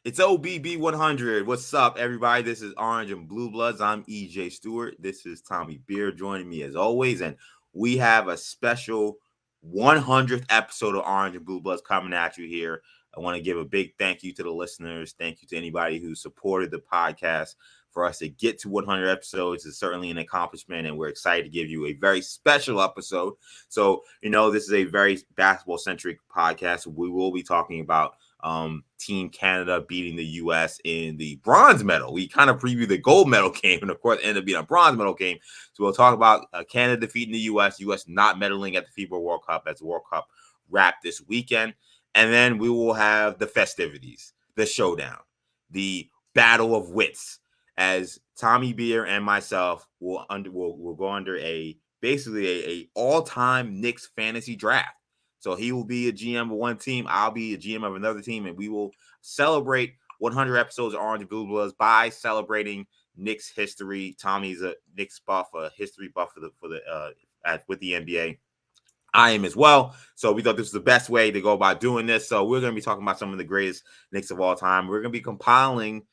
It's OBB 100. What's up, everybody? This is Orange and Blue Bloods. I'm EJ Stewart. This is Tommy Beer joining me as always. And we have a special 100th episode of Orange and Blue Bloods coming at you here. I want to give a big thank you to the listeners. Thank you to anybody who supported the podcast. For us to get to 100 episodes is certainly an accomplishment, and we're excited to give you a very special episode. So, this is a very basketball-centric podcast. We will be talking about Team Canada beating the U.S. in the bronze medal. We kind of previewed the gold medal game, and of course, ended up being a bronze medal game. So we'll talk about Canada defeating the U.S. not medaling at the FIBA World Cup as the World Cup wrapped this weekend. And then we will have the festivities, the showdown, the battle of wits, as Tommy Beer and myself will go under basically a all-time Knicks fantasy draft. So he will be a GM of one team. I'll be a GM of another team, and we will celebrate 100 episodes of Orange and Blue Bloods by celebrating Knicks history. Tommy's a Knicks buff, a history buff with the NBA. I am as well. So we thought this was the best way to go about doing this. So we're going to be talking about some of the greatest Knicks of all time. We're going to be compiling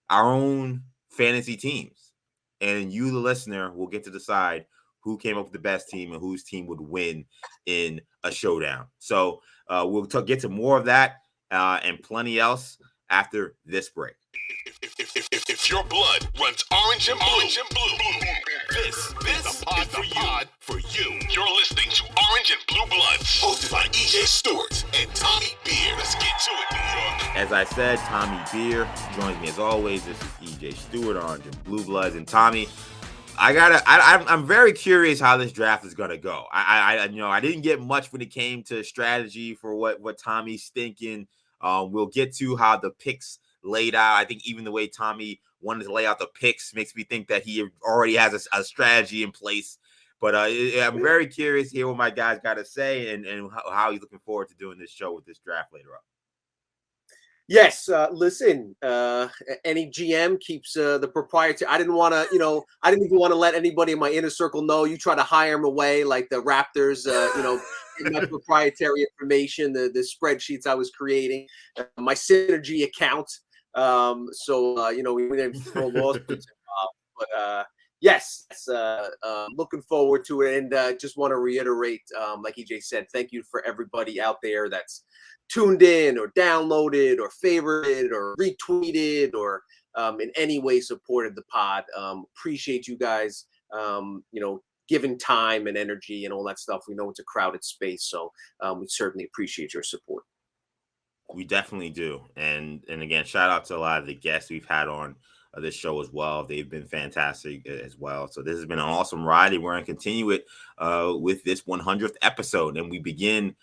our own fantasy teams, and you, the listener, will get to decide who came up with the best team and whose team would win in a showdown. So we'll get to more of that and plenty else after this break. If your blood runs orange and blue, this is the pod for you. You're listening to Orange and Blue Bloods, hosted by EJ Stewart and Tommy Beer. Let's get to it, New York. As I said, Tommy Beer joins me as always. This is EJ Stewart, Orange and Blue Bloods, and Tommy. I'm very curious how this draft is gonna go. I didn't get much when it came to strategy for what Tommy's thinking. We'll get to how the picks laid out. I think even the way Tommy wanted to lay out the picks makes me think that he already has a strategy in place. But I'm very curious to hear what my guys got to say and how he's looking forward to doing this show with this draft later on. Yes, listen, any GM keeps the proprietary. I didn't even want to let anybody in my inner circle know. You try to hire them away like the Raptors, my proprietary information, the spreadsheets I was creating, my synergy account. We didn't throw lawsuits involved, but yes, looking forward to it. And just want to reiterate, like EJ said, thank you for everybody out there that's tuned in or downloaded or favorited or retweeted or in any way supported the pod. Appreciate you guys, giving time and energy and all that stuff. We know it's a crowded space, so we certainly appreciate your support. We definitely do. And again, shout out to a lot of the guests we've had on this show as well. They've been fantastic as well. So this has been an awesome ride, and we're going to continue it with this 100th episode. And we begin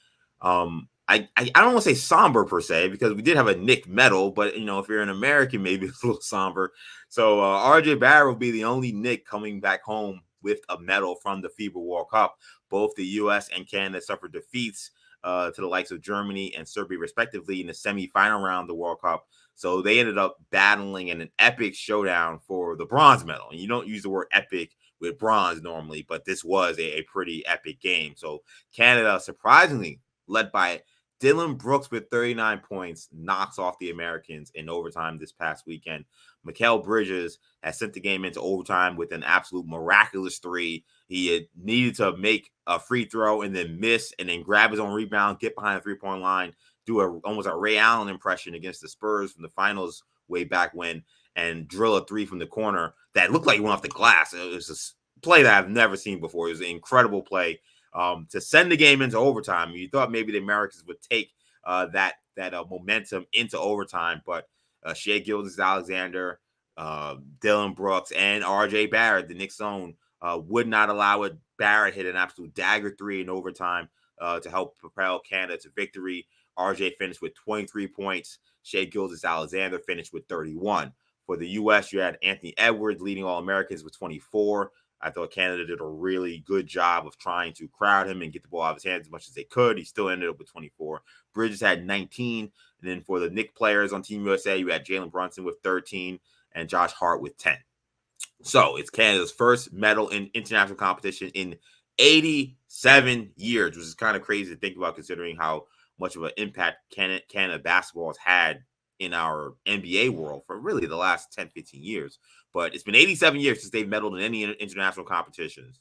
I don't want to say somber per se, because we did have a Knick medal, but if you're an American, maybe it's a little somber. So RJ Barrett will be the only Knick coming back home with a medal from the FIBA World Cup. Both the U.S. and Canada suffered defeats to the likes of Germany and Serbia, respectively, in the semifinal round of the World Cup. So they ended up battling in an epic showdown for the bronze medal. And you don't use the word epic with bronze normally, but this was a pretty epic game. So Canada, surprisingly, led by Dillon Brooks with 39 points, knocks off the Americans in overtime this past weekend. Mikal Bridges has sent the game into overtime with an absolute miraculous three. He had needed to make a free throw and then miss and then grab his own rebound, get behind the three-point line, do almost a Ray Allen impression against the Spurs from the finals way back when, and drill a three from the corner that looked like it went off the glass. It was a play that I've never seen before. It was an incredible play. To send the game into overtime. You thought maybe the Americans would take that momentum into overtime, but Shai Gilgeous-Alexander, Dillon Brooks, and RJ Barrett, the Knicks' own, would not allow it. Barrett hit an absolute dagger three in overtime to help propel Canada to victory. RJ finished with 23 points. Shai Gilgeous-Alexander finished with 31. For the U.S., you had Anthony Edwards leading All-Americans with 24. I thought Canada did a really good job of trying to crowd him and get the ball out of his hands as much as they could. He still ended up with 24. Bridges had 19. And then for the Knicks players on Team USA, you had Jalen Brunson with 13 and Josh Hart with 10. So it's Canada's first medal in international competition in 87 years, which is kind of crazy to think about considering how much of an impact Canada basketball has had in our NBA world for really the last 10, 15 years. But it's been 87 years since they've medaled in any international competitions.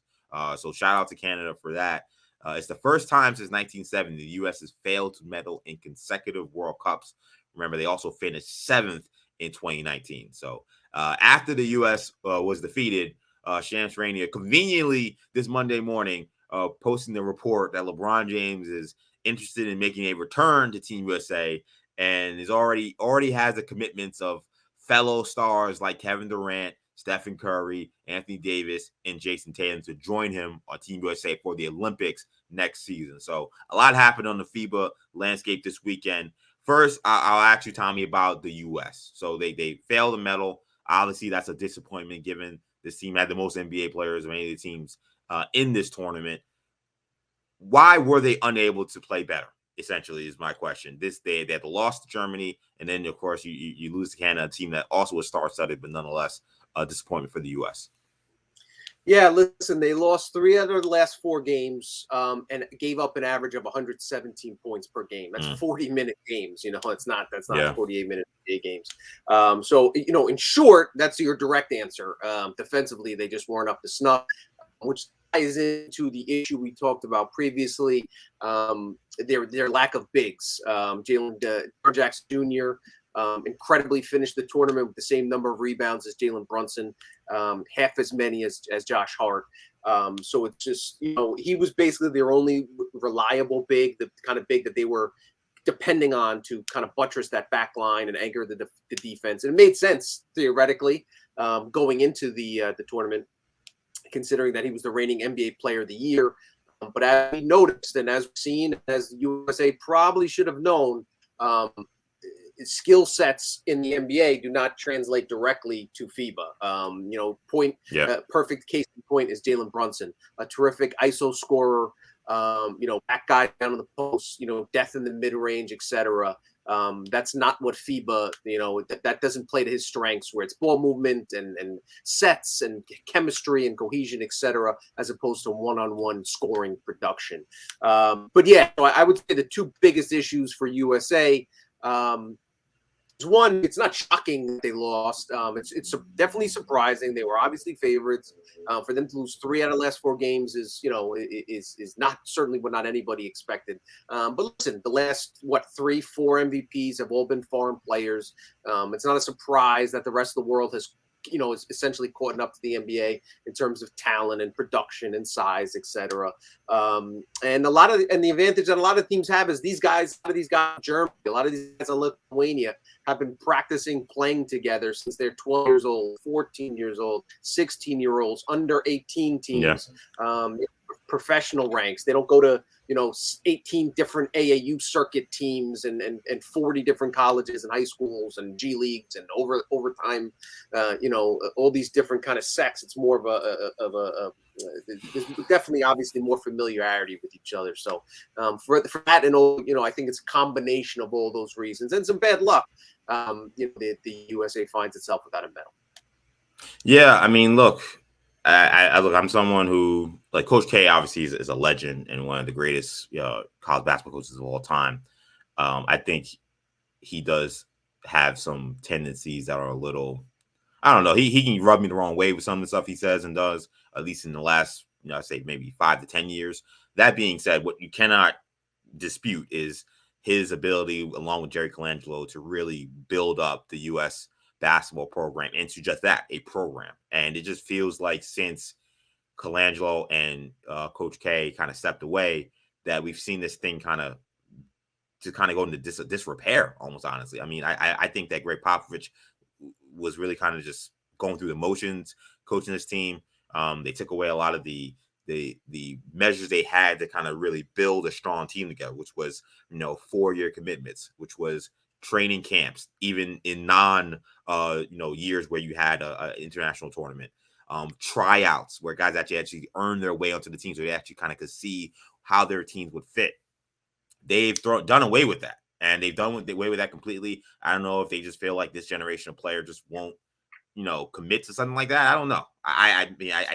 So shout out to Canada for that. It's the first time since 1970 the U.S. has failed to medal in consecutive World Cups. Remember, they also finished 7th in 2019. So after the U.S. Was defeated, Shams Charania conveniently this Monday morning posting the report that LeBron James is interested in making a return to Team USA and is already has the commitments of fellow stars like Kevin Durant, Stephen Curry, Anthony Davis, and Jason Tatum to join him on Team USA for the Olympics next season. So a lot happened on the FIBA landscape this weekend. First, I'll ask you, Tommy, about the U.S. So they failed the medal. Obviously, that's a disappointment given this team had the most NBA players of any of the teams in this tournament. Why were they unable to play better? Essentially, is my question. They had the loss to Germany, and then of course you lose to Canada, a team that also was star-studded, but nonetheless a disappointment for the U.S. Yeah, listen, they lost 3 out of the last 4 games and gave up an average of 117 points per game. That's 40-minute games. That's not 48-minute games. So, in short, that's your direct answer. Defensively, they just weren't up to snuff, which ties into the issue we talked about previously, their lack of bigs. Jalen Jackson Jr., incredibly finished the tournament with the same number of rebounds as Jalen Brunson, half as many as Josh Hart. So it's just, he was basically their only reliable big, the kind of big that they were depending on to kind of buttress that back line and anchor the defense. And it made sense theoretically going into the tournament, considering that he was the reigning NBA Player of the Year. But as we noticed and as we've seen, as the USA probably should have known, skill sets in the NBA do not translate directly to FIBA. Perfect case in point is Jalen Brunson, a terrific ISO scorer, back guy down on the post, death in the mid range, etc. That's not what FIBA, that doesn't play to his strengths, where it's ball movement and sets and chemistry and cohesion, etc., as opposed to one-on-one scoring production. But yeah, I would say the 2 biggest issues for USA. One, it's not shocking that they lost. It's definitely surprising. They were obviously favorites. For them to lose 3 out of the last 4 games is not certainly what not anybody expected. But listen, the last 3, 4 MVPs have all been foreign players. It's not a surprise that the rest of the world has is essentially caught up to the NBA in terms of talent and production and size, etc. And the advantage that a lot of teams have is a lot of these guys in Germany, a lot of these guys in Lithuania have been practicing playing together since they're 12 years old, 14 years old, 16-year-olds, under 18 teams, professional ranks. They don't go to 18 different AAU circuit teams and 40 different colleges and high schools and G leagues and overtime, all these different kind of sects. It's more of there's definitely obviously more familiarity with each other. So for that and all, I think it's a combination of all those reasons and some bad luck. The USA finds itself without a medal. Yeah, I mean, look, I'm someone who, like, Coach K obviously is a legend and one of the greatest college basketball coaches of all time. I think he does have some tendencies that are a little, I don't know. He can rub me the wrong way with some of the stuff he says and does, at least in the last, I'd say maybe 5 to 10 years. That being said, what you cannot dispute is his ability, along with Jerry Colangelo, to really build up the U.S. basketball program into just that, a program. And it just feels like since Colangelo and Coach K kind of stepped away, that we've seen this thing kind of go into disrepair, almost, honestly. I mean, I think that Greg Popovich was really kind of just going through the motions, coaching this team. They took away a lot of the measures they had to kind of really build a strong team together, which was, 4-year commitments, which was training camps, even in years where you had an international tournament, tryouts where guys actually earned their way onto the team, so they actually kind of could see how their teams would fit. They've done away with that, and they've done away with that completely. I don't know if they just feel like this generation of player just won't, commit to something like that. I don't know. I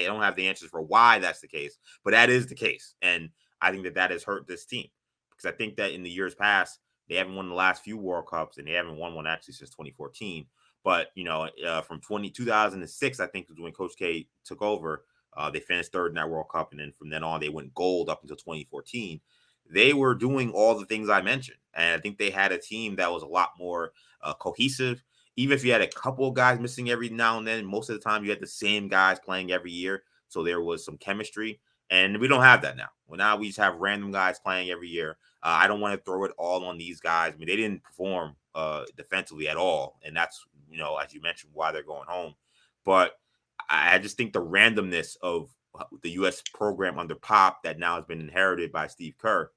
don't have the answers for why that's the case, but that is the case. And I think that has hurt this team, because I think that in the years past, They haven't won the last few World Cups, and they haven't won one actually since 2014. But, from 2006, I think was when Coach K took over. They finished third in that World Cup, and then from then on, they went gold up until 2014. They were doing all the things I mentioned, and I think they had a team that was a lot more cohesive. Even if you had a couple of guys missing every now and then, most of the time you had the same guys playing every year, so there was some chemistry. And we don't have that now. Well, now we just have random guys playing every year. I don't want to throw it all on these guys. I mean, they didn't perform defensively at all, and that's, as you mentioned, why they're going home. But I just think the randomness of the U.S. program under Pop that now has been inherited by Steve Kerr,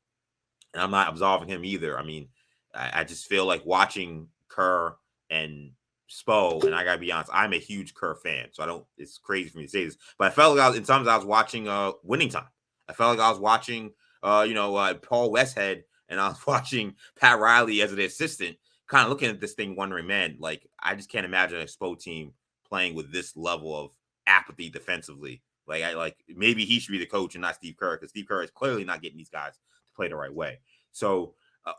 and I'm not absolving him either. I mean, I just feel like watching Kerr and Spo, and I gotta be honest, I'm a huge Kerr fan, so it's crazy for me to say this, but I felt like I was watching Winning Time. I felt like I was watching Paul Westhead, and I was watching Pat Riley as an assistant, kind of looking at this thing wondering, man, like, I just can't imagine a Spo team playing with this level of apathy defensively. Like maybe he should be the coach and not Steve Kerr, because Steve Kerr is clearly not getting these guys to play the right way. So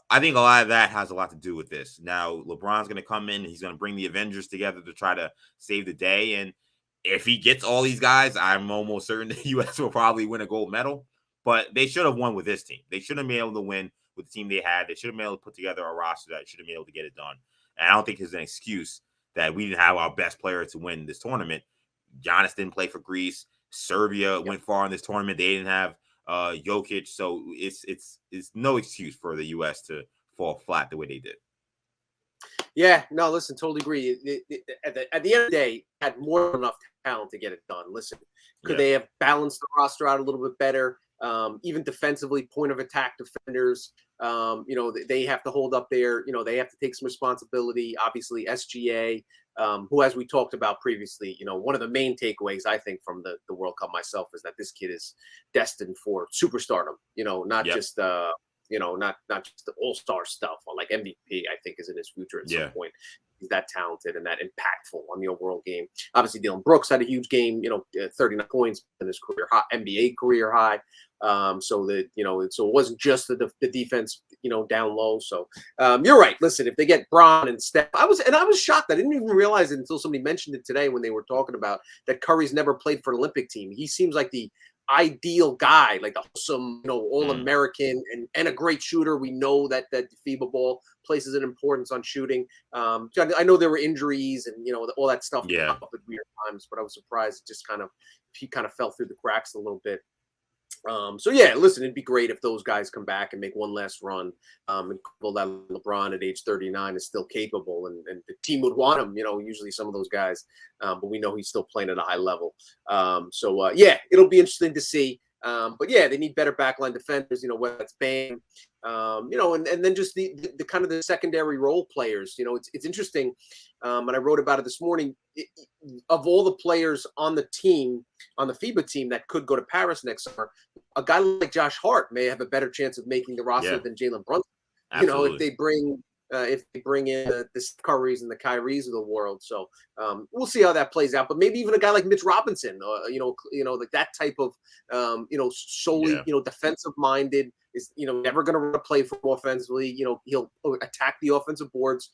I think a lot of that has a lot to do with this. Now, LeBron's going to come in. He's going to bring the Avengers together to try to save the day. And if he gets all these guys, I'm almost certain the U.S. will probably win a gold medal. But they should have won with this team. They should have been able to win with the team they had. They should have been able to put together a roster that should have been able to get it done. And I don't think there's an excuse that we didn't have our best player to win this tournament. Giannis didn't play for Greece. Serbia went far in this tournament. They didn't have Jokic, so it's no excuse for the U.S. to fall flat the way they did. Yeah, no, listen, totally agree. At the end of the day, had more than enough talent to get it done. Listen, could they have balanced the roster out a little bit better? Even defensively, point of attack defenders, they have to hold up there. They have to take some responsibility. Obviously, SGA, who, as we talked about previously, one of the main takeaways I think from the World Cup myself is that this kid is destined for superstardom. Not just not just the all-star stuff, or like MVP, I think, is in his future at some point. He's that talented and that impactful on the overall game. Obviously, Dylan Brooks had a huge game, 39 points in his career high, NBA career high. So it wasn't just the defense, down low. So you're right. Listen, if they get Bron and Steph, I was shocked. I didn't even realize it until somebody mentioned it today when they were talking about that Curry's never played for an Olympic team. He seems like the ideal guy, like some all-American and a great shooter. We know that the FIBA ball places an importance on shooting. I know there were injuries and all that stuff up at weird times, but I was surprised he kind of fell through the cracks a little bit. Listen, it'd be great if those guys come back and make one last run. And that LeBron at age 39 is still capable, and the team would want him. Usually some of those guys, but we know he's still playing at a high level. It'll be interesting to see. They need better backline defenders. Whether it's Bam, and then just the kind of the secondary role players. It's interesting, and I wrote about it this morning. Of all the players on the team, on the FIBA team that could go to Paris next summer, a guy like Josh Hart may have a better chance of making the roster than Jalen Brunson. Absolutely. If they bring in the Currys and the Kyries of the world. So we'll see how that plays out. But maybe even a guy like Mitch Robinson, like that type of, solely, defensive minded, is, never going to play for offensively. He'll attack the offensive boards,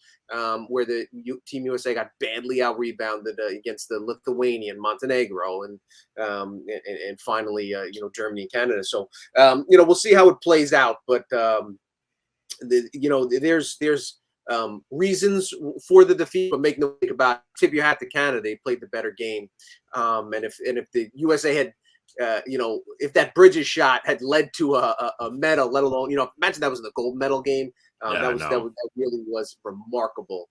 where the Team USA got badly out rebounded against the Lithuanian, Montenegro, and finally, Germany and Canada. So, we'll see how it plays out. But, there's reasons for the defeat, but make no mistake about it. Tip your hat to Canada. They played the better game. And if the USA had, if that Bridges shot had led to a medal, let alone, imagine that was the gold medal game. That really was remarkable.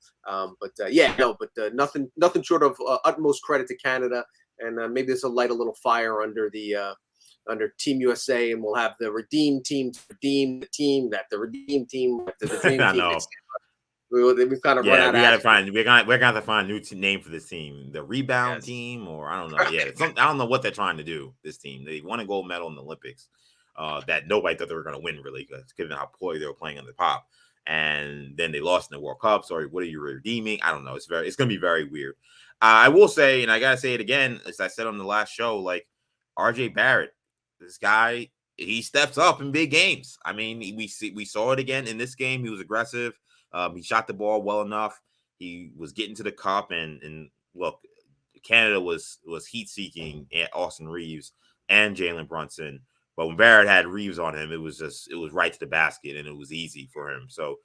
Nothing short of utmost credit to Canada. And maybe this will light a little fire under Team USA, and we'll have the redeem team to redeem the team, that the redeem team to the dream I team. know. We've kind of run out. We're gonna have to find a new name for this team, the rebound team, or I don't know. I don't know what they're trying to do. This team, they won a gold medal in the Olympics, that nobody thought they were going to win, really, because given how poorly they were playing under Pop, and then they lost in the World Cup. So what are you redeeming? I don't know. It's going to be very weird. I will say, and I gotta say it again, as I said on the last show, like RJ Barrett. This guy he steps up in big games. I mean, we saw it again in this game. He was aggressive. He shot the ball well enough. He was getting to the cup, and look, Canada was heat seeking at Austin Reeves and Jalen Brunson. But when Barrett had Reeves on him, it was right to the basket, and it was easy for him. So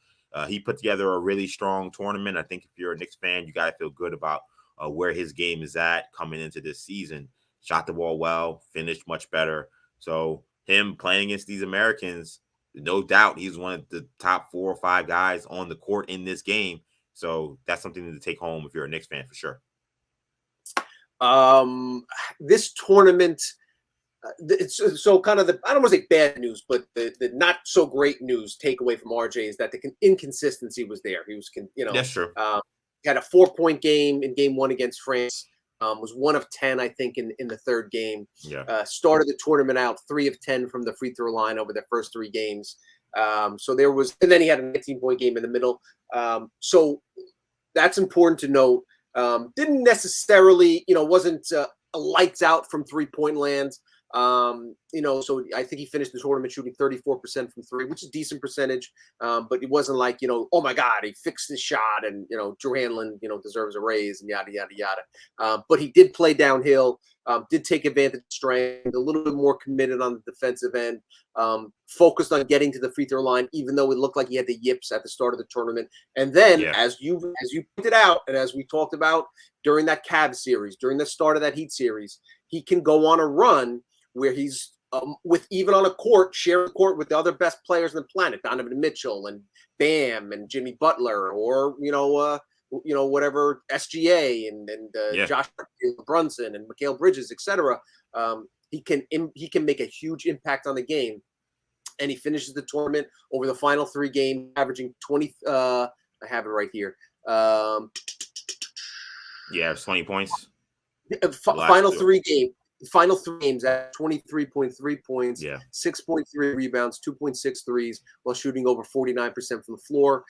he put together a really strong tournament. I think if you're a Knicks fan, you got to feel good about where his game is at coming into this season. Shot the ball well, finished much better. So him playing against these Americans, no doubt he's one of the top 4 or 5 guys on the court in this game. So that's something to take home if you're a Knicks fan for sure. This tournament, it's so kind of I don't want to say bad news, but the not so great news takeaway from RJ is that the inconsistency was there. He was, That's true. Had a 4-point game in game 1 against France. Was 1 of 10, I think, in the third game. Yeah. Started the tournament out 3 of 10 from the free throw line over the first 3 games. So there was, and then he had a 19-point game in the middle. So that's important to note. Didn't necessarily, wasn't a lights out from 3-point land. So I think he finished the tournament shooting 34% from 3, which is a decent percentage. But it wasn't like, oh my God, he fixed his shot and, Drew Hanlon, deserves a raise and yada, yada, yada. But he did play downhill, did take advantage of strength, a little bit more committed on the defensive end, focused on getting to the free throw line, even though it looked like he had the yips at the start of the tournament. And then as you pointed out, and as we talked about during that Cavs series, during the start of that Heat series, he can go on a run where he's with even on a court, share the court with the other best players on the planet, Donovan Mitchell and Bam and Jimmy Butler, or whatever SGA and Josh Brunson and Mikal Bridges, etc. He can make a huge impact on the game, and he finishes the tournament over the final 3 games, averaging 20. I have it right here. It's 20 points. Final 3 games at 23.3 points, 6.3 rebounds, 2.6 threes, while shooting over 49% from the floor.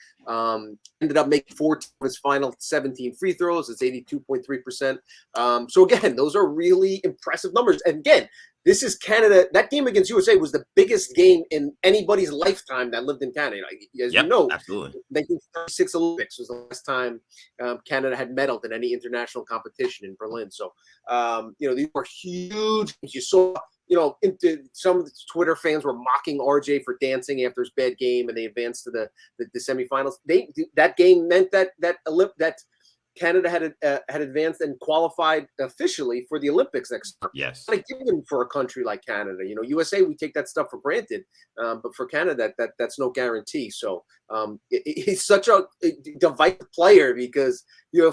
Ended up making 14 of his final 17 free throws. It's 82.3%. So again, those are really impressive numbers. And again, this is Canada. That game against USA was the biggest game in anybody's lifetime that lived in Canada. As you know, absolutely. 1936 Olympics was the last time Canada had medaled in any international competition in Berlin. So, these were huge. You saw, some of the Twitter fans were mocking RJ for dancing after his bad game, and they advanced to the semifinals. That game meant that Canada had advanced and qualified officially for the Olympics next year. Yes. Not a given for a country like Canada. USA, we take that stuff for granted. But for Canada, that's no guarantee. So he's such a divisive player because,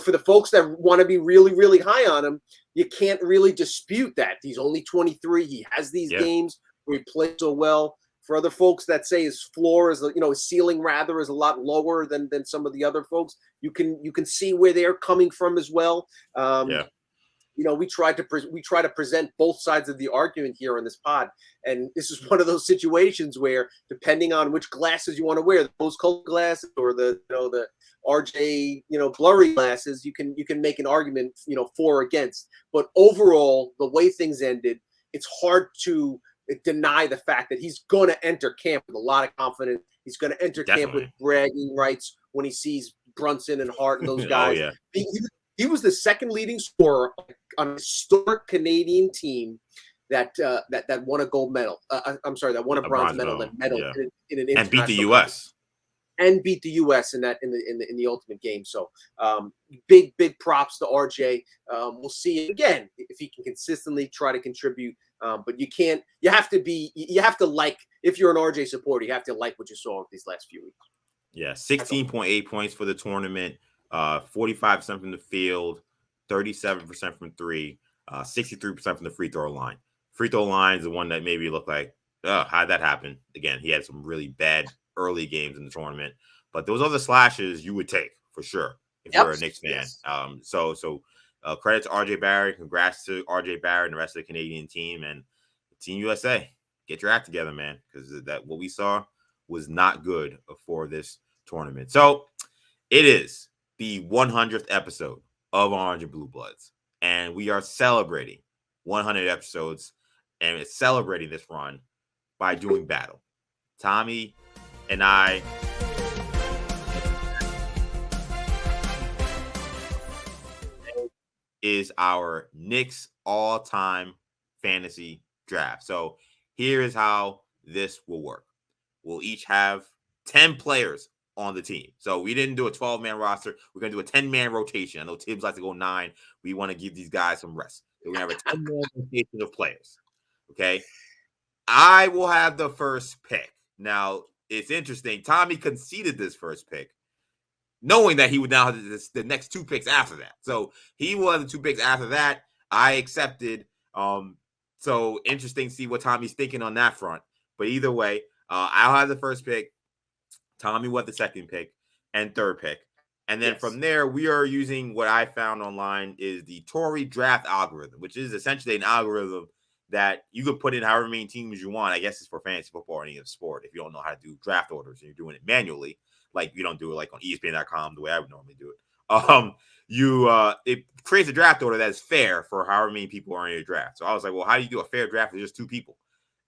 for the folks that want to be really, really high on him, you can't really dispute that. He's only 23. He has these games where he plays so well. For other folks that say his floor is, his ceiling rather is a lot lower than some of the other folks, you can see where they're coming from as well. We try to present both sides of the argument here on this pod, and this is one of those situations where, depending on which glasses you want to wear, the rose-colored glasses or the RJ blurry glasses, you can make an argument for or against. But overall, the way things ended, it's hard to deny the fact that he's going to enter camp with a lot of confidence. He's going to enter camp with bragging rights when he sees Brunson and Hart and those guys. He was the second leading scorer on a historic Canadian team that won a gold medal. That won a bronze medal in an international and beat the U.S. And beat the U.S. in the ultimate game. So big props to RJ. We'll see again if he can consistently try to contribute. But you have to like, if you're an RJ supporter, you have to like what you saw these last few weeks. Yeah, 16.8 points for the tournament, 45% from the field, 37% from 3, 63% from the free throw line. Free throw line is the one that maybe looked like, how'd that happen? Again, he had some really bad early games in the tournament, but those other slashes you would take for sure if you're a Knicks fan. Yes. So credit to RJ Barrett. Congrats to RJ Barrett and the rest of the Canadian team and Team USA. Get your act together, man, because that what we saw was not good for this tournament. So it is the 100th episode of Orange and Blue Bloods, and we are celebrating 100 episodes, and it's celebrating this run by doing battle. Tommy and I is our Knicks all-time fantasy draft. So here is how this will work. We'll each have 10 players on the team. So we didn't do a 12-man roster. We're going to do a 10-man rotation. I know Tibbs likes to go 9. We want to give these guys some rest. So we're going to have a 10-man rotation of players. Okay? I will have the first pick. Now, it's interesting. Tommy conceded this first pick, knowing that he would now have the next 2 picks after that. So he will have the 2 picks after that. I accepted. So interesting to see what Tommy's thinking on that front. But either way, I'll have the first pick. Tommy will have the second pick and third pick. And then from there, we are using what I found online is the Tory draft algorithm, which is essentially an algorithm that you could put in however many teams you want. I guess it's for fantasy football or any other sport. If you don't know how to do draft orders and you're doing it manually, like you don't do it like on ESPN.com the way I would normally do it. It creates a draft order that is fair for however many people are in your draft. So I was like, well, how do you do a fair draft with just 2 people?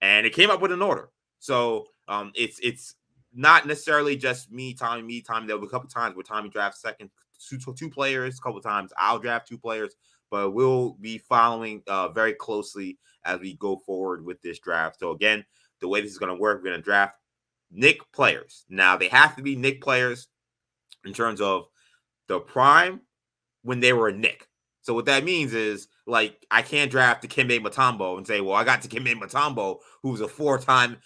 And it came up with an order. So it's not necessarily just me. There'll be a couple times where Tommy drafts second 2 players. A couple times I'll draft 2 players, but we'll be following very closely as we go forward with this draft. So again, the way this is going to work, we're going to draft Knick players. Now they have to be Knick players in terms of the prime when they were a Knick. So what that means is, like, I can't draft the Dikembe Mutombo and say, well, I got Dikembe Mutombo, who was a 4-time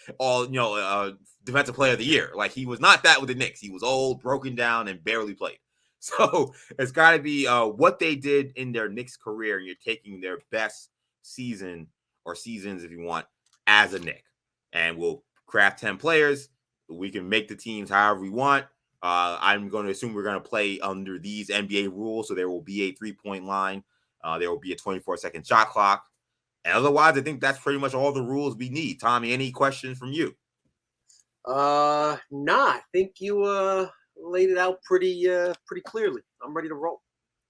defensive player of the year. Like, he was not that with the Knicks. He was old, broken down, and barely played. So it's got to be what they did in their Knicks career, and you're taking their best season or seasons, if you want, as a Knick. And we'll craft 10 players. We can make the teams however we want. I'm going to assume we're going to play under these NBA rules. So there will be a 3-point line. There will be a 24-second shot clock. And otherwise, I think that's pretty much all the rules we need. Tommy, any questions from you? Nah, I think you laid it out pretty clearly. I'm ready to roll.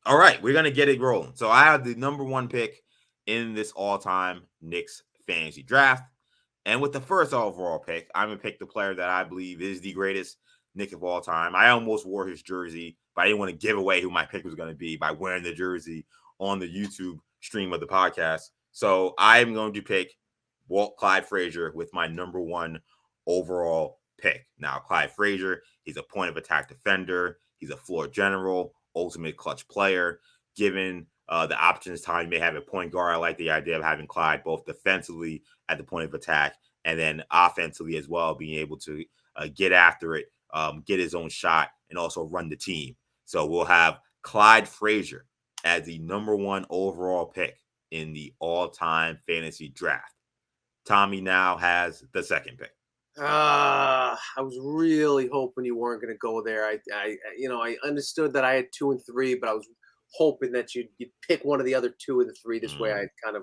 All right, we're going to get it rolling. So I have the number 1 pick in this all-time Knicks fantasy draft. And with the first overall pick, I'm going to pick the player that I believe is the greatest Knick of all time. I almost wore his jersey, but I didn't want to give away who my pick was going to be by wearing the jersey on the YouTube stream of the podcast. So I'm going to pick Clyde Frazier with my number 1 overall pick. Now, Clyde Frazier, he's a point of attack defender. He's a floor general, ultimate clutch player. Given the options Tommy may have at point guard, I like the idea of having Clyde both defensively at the point of attack and then offensively as well, being able to get after it, get his own shot, and also run the team. So we'll have Clyde Frazier as the number 1 overall pick in the all-time fantasy draft. Tommy now has the second pick. I was really hoping you weren't going to go there. I understood that I had 2 and 3, but I was hoping that you'd pick one of the other 2 of the 3. This way I'd kind of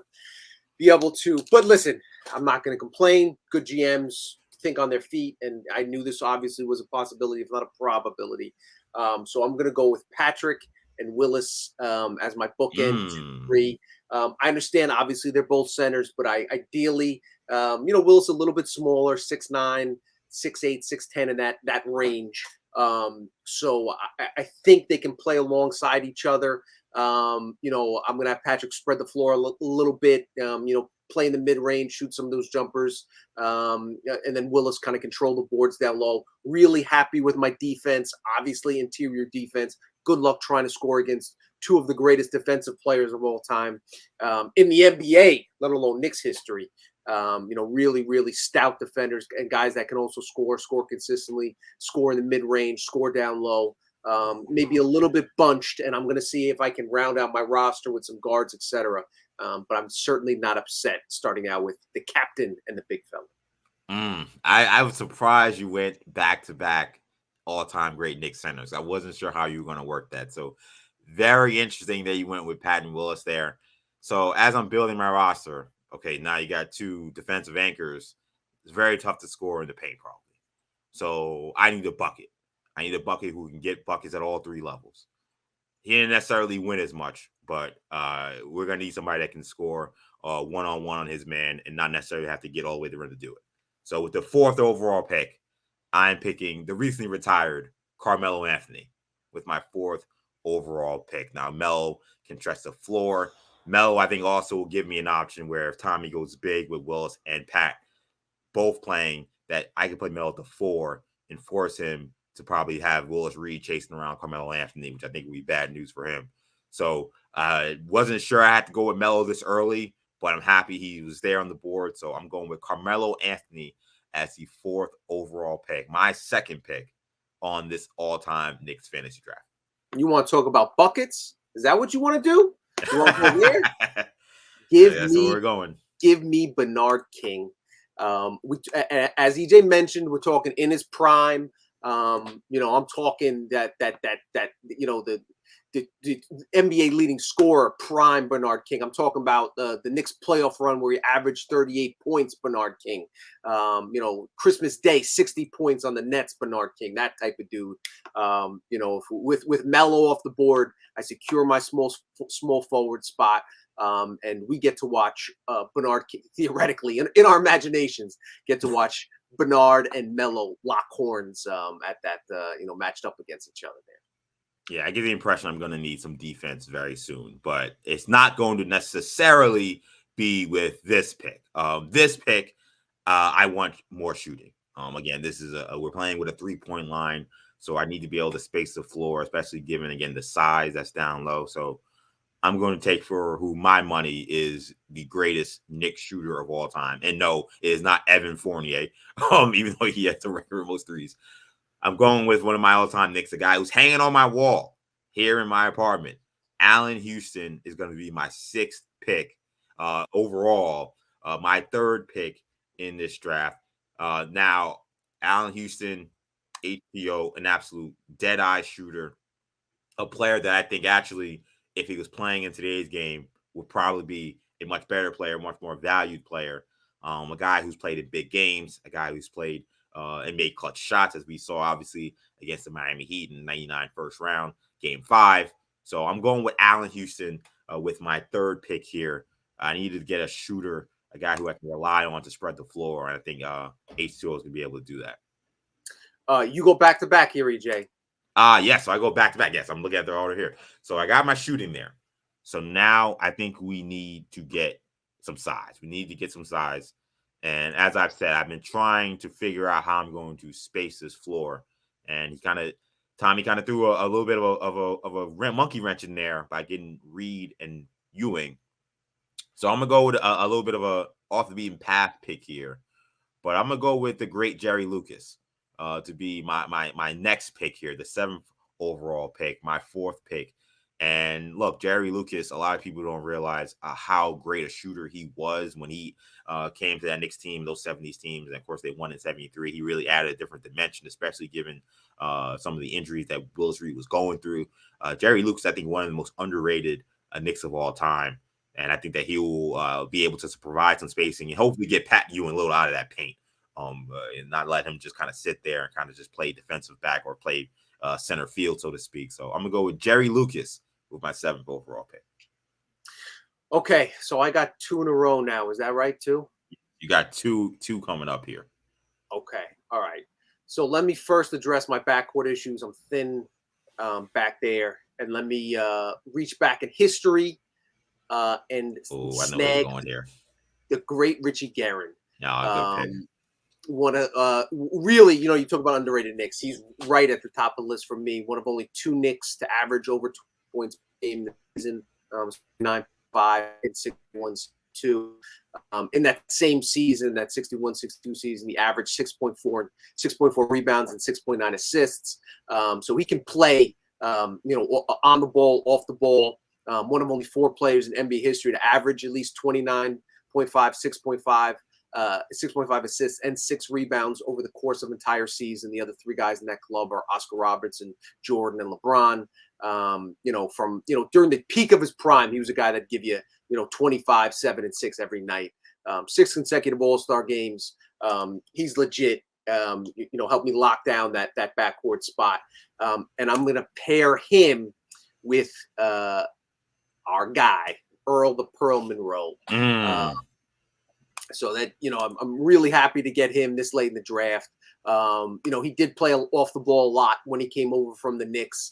be able to. But listen, I'm not going to complain. Good GMs think on their feet, and I knew this obviously was a possibility, if not a probability. So I'm going to go with Patrick and Willis as my bookend 2, 3. I understand, obviously, they're both centers, but I ideally, Willis a little bit smaller, 6'9", 6'8", 6'10", in that range. So I think they can play alongside each other. I'm going to have Patrick spread the floor a little bit, play in the mid-range, shoot some of those jumpers, and then Willis kind of control the boards down low. Really happy with my defense, obviously interior defense. Good luck trying to score against 2 of the greatest defensive players of all time in the NBA, let alone Knicks history. Really, really stout defenders and guys that can also score consistently, score in the mid-range, score down low. Maybe a little bit bunched, and I'm going to see if I can round out my roster with some guards, etc. But I'm certainly not upset starting out with the captain and the big fella. I was surprised you went back-to-back all-time great Knicks centers. I wasn't sure how you were going to work that. So very interesting that you went with Pat and Willis there. So as I'm building my roster, okay, now you got 2 defensive anchors. It's very tough to score in the paint, probably. So I need a bucket. I need a bucket who can get buckets at all 3 levels. He didn't necessarily win as much, but we're going to need somebody that can score one-on-one on his man and not necessarily have to get all the way to run to do it. So with the 4th overall pick, I'm picking the recently retired Carmelo Anthony with my 4th overall pick. Now, Melo can stretch the floor. Melo, I think, also will give me an option where if Tommy goes big with Willis and Pat both playing, that I can play Melo at the 4 and force him to probably have Willis Reed chasing around Carmelo Anthony, which I think would be bad news for him. So wasn't sure I had to go with Melo this early, but I'm happy he was there on the board. So I'm going with Carmelo Anthony as the 4th overall pick, my 2nd pick on this all-time Knicks fantasy draft. You want to talk about buckets? Is that what you want to do? You want to go there? That's where we're going. Give me Bernard King. As EJ mentioned, we're talking in his prime. I'm talking that the NBA leading scorer, prime Bernard King. I'm talking about the Knicks playoff run where he averaged 38 points, Bernard King. Christmas Day, 60 points on the Nets, Bernard King, that type of dude. With Melo off the board, I secure my small forward spot. And we get to watch Bernard King, theoretically, in our imaginations, get to watch Bernard and Melo lock horns at that, matched up against each other there. Yeah, I get the impression I'm going to need some defense very soon, but it's not going to necessarily be with this pick. This pick, I want more shooting. Again, this is we're playing with a 3-point line, so I need to be able to space the floor, especially given, again, the size that's down low. So I'm going to take for who my money is the greatest Knicks shooter of all time. And no, it is not Evan Fournier, even though he has the record of most threes. I'm going with one of my all-time Knicks, a guy who's hanging on my wall here in my apartment. Allen Houston is going to be my 6th pick overall, my 3rd pick in this draft. Now, Allen Houston, HBO, an absolute dead-eye shooter, a player that I think actually, if he was playing in today's game, would probably be a much better player, much more valued player. A guy who's played in big games, a guy who's played and made clutch shots, as we saw, obviously, against the Miami Heat in 99 first round, game 5. So I'm going with Allen Houston with my 3rd pick here. I needed to get a shooter, a guy who I can rely on to spread the floor, and I think H2O is going to be able to do that. You go back-to-back here, EJ. Yes, so I go back-to-back. Yes, I'm looking at the order here. So I got my shooting there. So now I think we need to get some size. We need to get some size. And as I've said, I've been trying to figure out how I'm going to space this floor. And Tommy kind of threw a little bit of a monkey wrench in there by getting Reed and Ewing. So I'm gonna go with a little bit of a off the beaten path pick here, but I'm gonna go with the great Jerry Lucas to be my next pick here, the 7th overall pick, my 4th pick. And look, Jerry Lucas, a lot of people don't realize how great a shooter he was when he came to that Knicks team, those 70s teams. And of course, they won in 73. He really added a different dimension, especially given some of the injuries that Willis Reed was going through. Jerry Lucas, I think, one of the most underrated Knicks of all time. And I think that he will be able to provide some spacing and hopefully get Pat Ewing a little out of that paint and not let him just kind of sit there and kind of just play defensive back or play center field, so to speak. So I'm going to go with Jerry Lucas with my 7th overall pick. Okay, so I got 2 in a row now. Is that right, too? You got two coming up here. Okay, all right. So let me first address my backcourt issues. I'm thin back there. And let me reach back in history and snag the great Richie Guerin. No, good pick. Really, you talk about underrated Knicks. He's right at the top of the list for me. One of only 2 Knicks to average over 2 points per game in the season, 9.5 and 6.1-2. In that same season, that 61-62 season, he averaged 6.4 rebounds and 6.9 assists. So he can play, on the ball, off the ball. One of only 4 players in NBA history to average at least 29.5, 6.5 assists and 6 rebounds over the course of an entire season. The other 3 guys in that club are Oscar Robertson, Jordan, and LeBron. During the peak of his prime, he was a guy that'd give you, 25, 7, and 6 every night. 6 consecutive All-Star games. He's legit. Helped me lock down that backcourt spot. And I'm going to pair him with our guy, Earl the Pearl Monroe. So that, I'm really happy to get him this late in the draft. He did play off the ball a lot when he came over from the Knicks,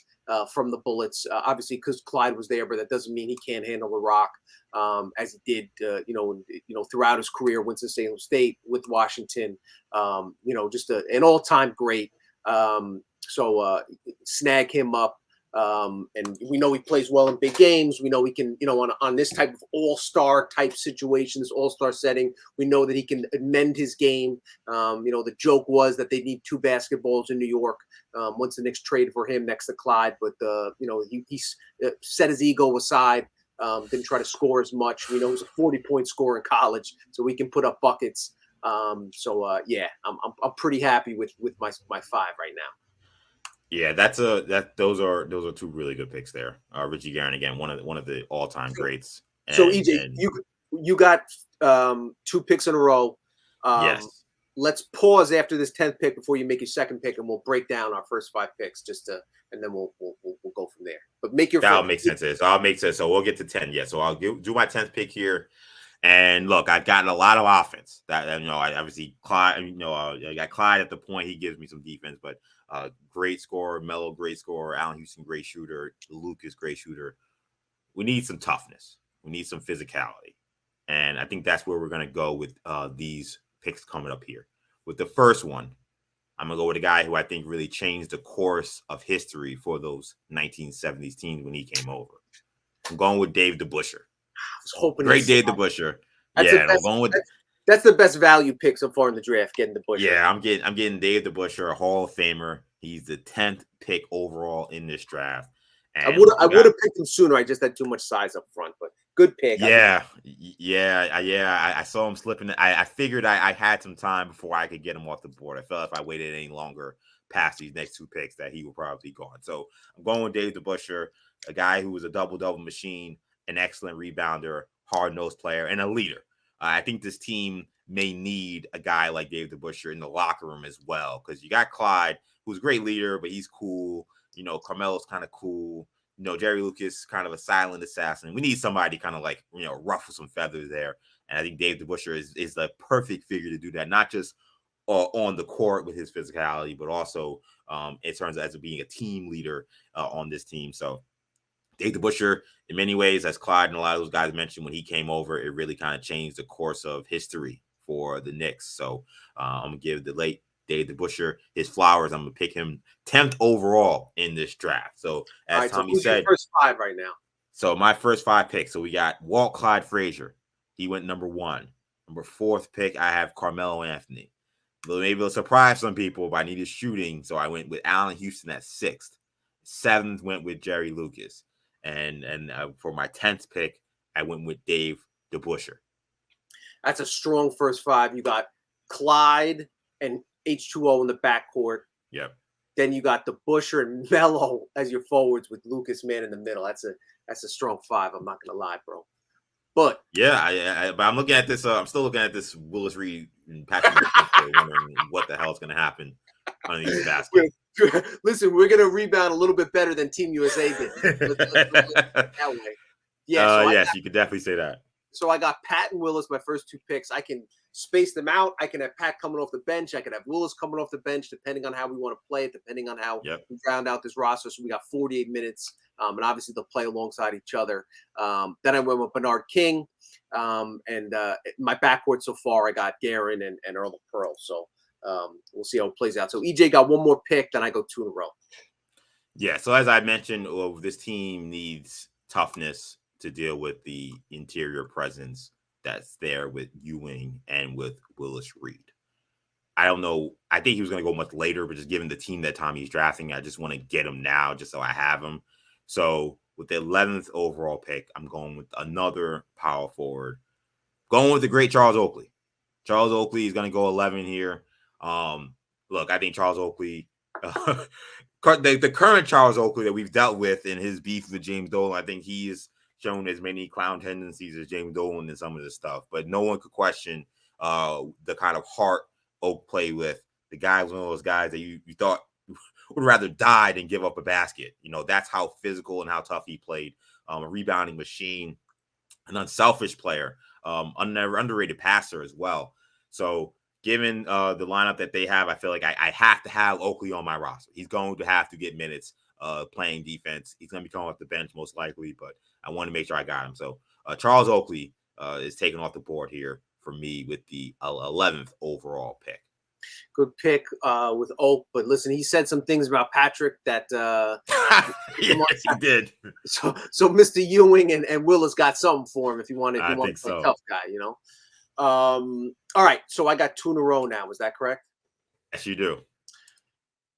from the Bullets, obviously because Clyde was there, but that doesn't mean he can't handle the rock, as he did, throughout his career, Winston-Salem State with Washington, just an all-time great. So snag him up. And we know he plays well in big games. We know he can, on this type of all-star type situation, this all-star setting, we know that he can amend his game. The joke was that they need 2 basketballs in New York once the Knicks trade for him next to Clyde. But, he set his ego aside, didn't try to score as much. We know he's a 40-point scorer in college, so he can put up buckets. I'm pretty happy with my 5 right now. Yeah, those are 2 really good picks there. Richie Guerin, again, one of the all-time greats. So EJ, you got 2 picks in a row. Yes. Let's pause after this 10th pick before you make your second pick, and we'll break down our first 5 picks and then we'll go from there. But that'll make sense. So I'll make sense. So we'll get to 10. Yeah. So I'll do my 10th pick here. And look, I've gotten a lot of offense. That I obviously Clyde. I got Clyde at the point. He gives me some defense, but great scorer, Melo, great scorer, Allen Houston, great shooter, Lucas, great shooter. We need some toughness. We need some physicality, and I think that's where we're gonna go with these picks coming up here. With the first one, I'm gonna go with a guy who I think really changed the course of history for those 1970s teams when he came over. I'm going with Dave DeBusschere. Great Dave DeBusschere. That's the best value pick so far in the draft. Getting DeBusschere. Yeah, I'm getting Dave DeBusschere, a Hall of Famer. He's the 10th pick overall in this draft. And I would have picked him sooner. I just had too much size up front, but good pick. Yeah. I saw him slipping. I figured I had some time before I could get him off the board. I felt if I waited any longer past these next 2 picks that he would probably be gone. So I'm going with Dave DeBusschere, a guy who was a double-double machine, an excellent rebounder, hard-nosed player, and a leader. I think this team may need a guy like Dave DeBusschere in the locker room as well, because you got Clyde, who's a great leader, but he's cool. Carmelo's kind of cool. Jerry Lucas, kind of a silent assassin. We need somebody kind of like, ruffle some feathers there. And I think Dave DeBusschere is the perfect figure to do that, not just on the court with his physicality, but also in terms of as being a team leader on this team. So Dave DeBusschere, in many ways, as Clyde and a lot of those guys mentioned, when he came over, it really kind of changed the course of history for the Knicks. So I'm going to give the late Dave DeBusschere his flowers. I'm going to pick him 10th overall in this draft. So as Tommy said, your first 5 right now. So my first 5 picks. So we got Walt Clyde Frazier. He went number 1. Number 4th pick, I have Carmelo Anthony. Maybe it'll surprise some people, but I needed shooting. So I went with Allen Houston at 6th. 7th went with Jerry Lucas. And for my 10th pick, I went with Dave DeBusschere. That's a strong first 5. You got Clyde and H2O in the backcourt. Yep. Then you got DeBusschere and Melo as your forwards with Lucas Man in the middle. That's a strong 5. I'm not gonna lie, bro. But yeah, but I'm looking at this. I'm still looking at this Willis Reed and Patrick, wondering what the hell is gonna happen on these baskets. Listen, we're gonna rebound a little bit better than Team USA did. That way. Yeah. Yes, you could definitely say that. So I got Pat and Willis, my first 2 picks. I can space them out. I can have Pat coming off the bench. I can have Willis coming off the bench, depending on how we want to play it, depending on how we round out this roster. So we got 48 minutes, and obviously they'll play alongside each other. Then I went with Bernard King, and my backcourt so far, I got Guerin and Earl Pearl. So we'll see how it plays out. So EJ got 1 more pick, then I go 2 in a row. Yeah, so as I mentioned, this team needs toughness to deal with the interior presence that's there with Ewing and with Willis Reed. I don't know. I think he was going to go much later, but just given the team that Tommy's drafting, I just want to get him now just so I have him. So with the 11th overall pick, I'm going with another power forward. Going with the great Charles Oakley. Charles Oakley is going to go 11 here. Look, I think Charles Oakley, the current Charles Oakley that we've dealt with in his beef with James Dolan, I think he is shown as many clown tendencies as James Dolan in some of this stuff, but no one could question the kind of heart Oak played with. The guy was one of those guys that you thought would rather die than give up a basket. That's how physical and how tough he played. A rebounding machine, an unselfish player. underrated passer as well. So given the lineup that they have, I feel like I have to have Oakley on my roster. He's going to have to get minutes playing defense. He's going to be coming off the bench most likely, but I want to make sure I got him. So Charles Oakley is taken off the board here for me with the 11th overall pick. Good pick with Oak, but listen, he said some things about Patrick that yes, he did. So Mr. Ewing and Willis got something for him if you want to play so. Tough guy, you know. All right, so I got 2 in a row now. Is that correct? Yes, you do.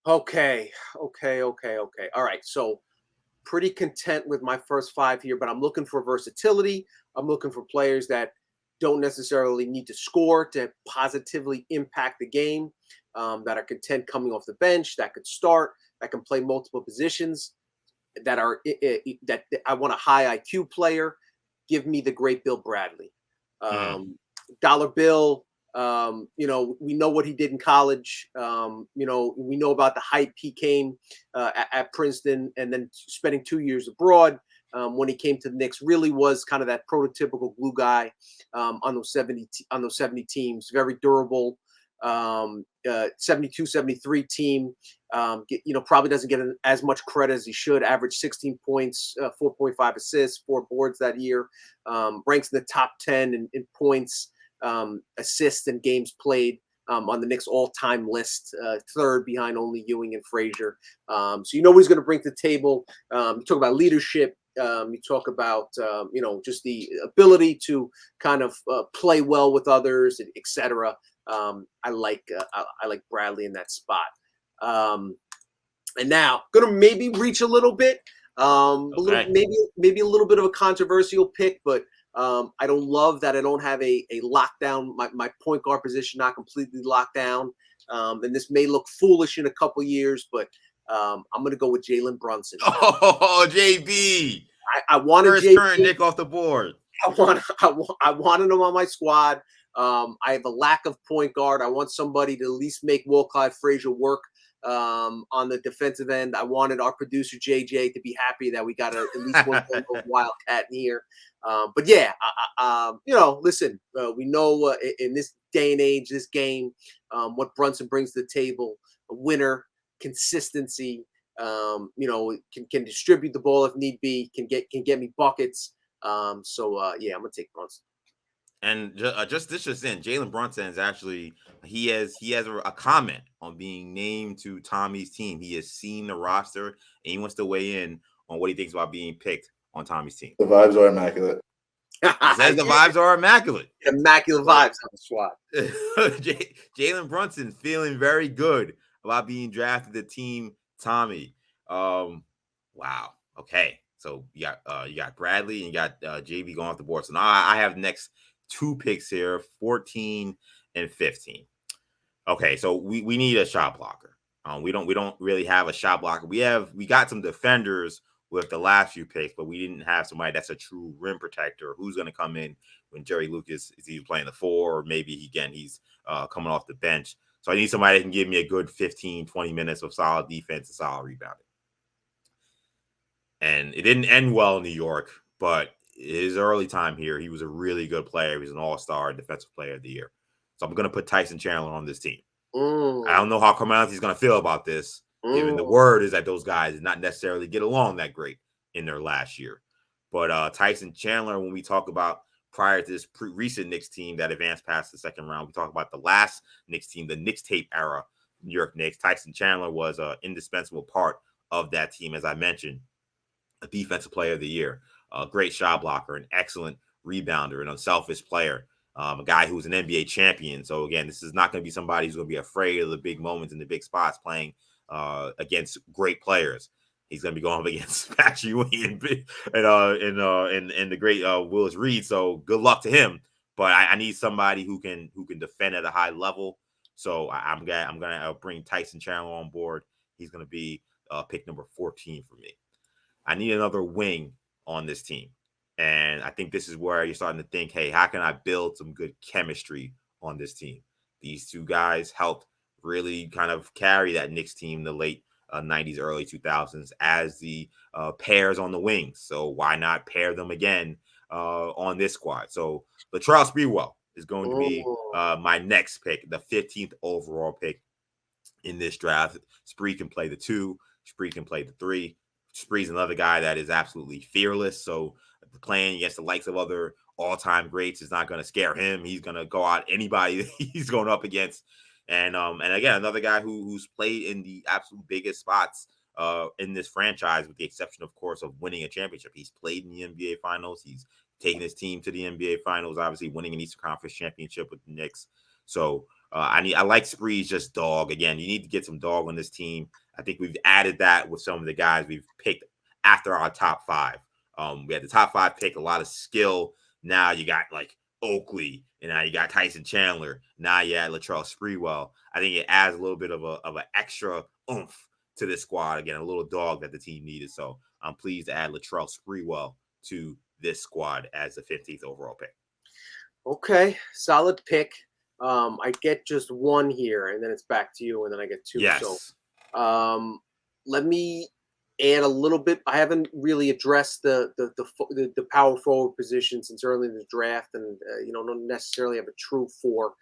Okay. All right, so pretty content with my first 5 here, but I'm looking for versatility. I'm looking for players that don't necessarily need to score to positively impact the game, that are content coming off the bench, that could start, that can play multiple positions, that I want a high IQ player. Give me the great Bill Bradley. Dollar Bill, we know what he did in college. We know about the hype he came at Princeton, and then spending 2 years abroad. When he came to the Knicks, really was kind of that prototypical glue guy on those 70 teams. Very durable. 72-73 team. Probably doesn't get as much credit as he should. Averaged 16 points, 4.5 assists, 4 boards that year. Ranks in the top 10 in points, assists, and games played. On the Knicks all-time list, 3rd behind only Ewing and Frazier. So you know what he's going to bring to the table. You talk about leadership. You talk about just the ability to kind of play well with others, etc. I like Bradley in that spot. And now gonna maybe reach a little bit, maybe a little bit of a controversial pick, but I don't love that I don't have a lockdown. My point guard position not completely locked down, and this may look foolish in a couple years, but I'm going to go with Jalen Brunson. Oh, JB! I wanted first turn Nick off the board. I wanted him on my squad. I have a lack of point guard. I want somebody to at least make Will Clyde Frazier work on the defensive end. I wanted our producer JJ to be happy that we got at least one Wildcat in here. But yeah, listen, we know in this day and age, this game, what Brunson brings to the table: a winner, consistency. Can distribute the ball if need be. Can get me buckets. I'm gonna take Brunson. And just in, Jalen Brunson is actually he has a comment on being named to Tommy's team. He has seen the roster and he wants to weigh in on what he thinks about being picked on Tommy's team. The vibes are immaculate. He says the vibes are immaculate. Immaculate vibes on the squad. Jalen Brunson feeling very good about being drafted to Team Tommy. Wow. Okay. So you got Bradley and you got JB going off the board. So now I have next 2 picks here, 14 and 15. Okay, so we need a shot blocker. We don't really have a shot blocker. We got some defenders with the last few picks, but we didn't have somebody that's a true rim protector who's going to come in when Jerry Lucas is either playing the 4 or maybe he's coming off the bench. So I need somebody that can give me a good 15, 20 minutes of solid defense and solid rebounding. And it didn't end well in New York, but his early time here, he was a really good player. He was an all-star defensive player of the year. So I'm going to put Tyson Chandler on this team. I don't know how Carmelo is going to feel about this, given the word is that those guys did not necessarily get along that great in their last year. But Tyson Chandler, when we talk about prior to this recent Knicks team that advanced past the second round, we talk about the last Knicks team, the Knicks tape era, New York Knicks. Tyson Chandler was an indispensable part of that team, as I mentioned, a defensive player of the year, a great shot blocker, an excellent rebounder, an unselfish player, a guy who's an NBA champion. So again, this is not going to be somebody who's going to be afraid of the big moments and the big spots playing against great players. He's going to be going up against Patrick Ewing and the great Willis Reed. So good luck to him. But I need somebody who can defend at a high level. So I'm gonna bring Tyson Chandler on board. He's going to be pick number 14 for me. I need another wing on this team. And I think this is where you're starting to think, hey, how can I build some good chemistry on this team? These 2 guys helped really kind of carry that Knicks team in the late 90s, early 2000s as the pairs on the wings. So why not pair them again on this squad. So Latrell Sprewell is going to be Oh. my next pick, the 15th overall pick in this draft. Spree can play the 2. Spree can play the 3. Spree's another guy that is absolutely fearless. So playing against the likes of other all-time greats is not going to scare him. He's going to go out anybody he's going up against. And again, another guy who's played in the absolute biggest spots in this franchise, with the exception, of course, of winning a championship. He's played in the NBA Finals. He's taken his team to the NBA Finals, obviously winning an Eastern Conference championship with the Knicks. So I like Spree's just dog. Again, you need to get some dog on this team. I think we've added that with some of the guys we've picked after our top 5. We had the top 5 pick, a lot of skill. Now you got like Oakley, and now you got Tyson Chandler. Now you add Latrell Sprewell. I think it adds a little bit of an extra oomph to this squad. Again, a little dog that the team needed. So I'm pleased to add Latrell Sprewell to this squad as the 15th overall pick. Okay, solid pick. I get just one here, and then it's back to you, and then I get 2. Yes. So, let me add a little bit. I haven't really addressed the power forward position since early in the draft, and don't necessarily have a true 4.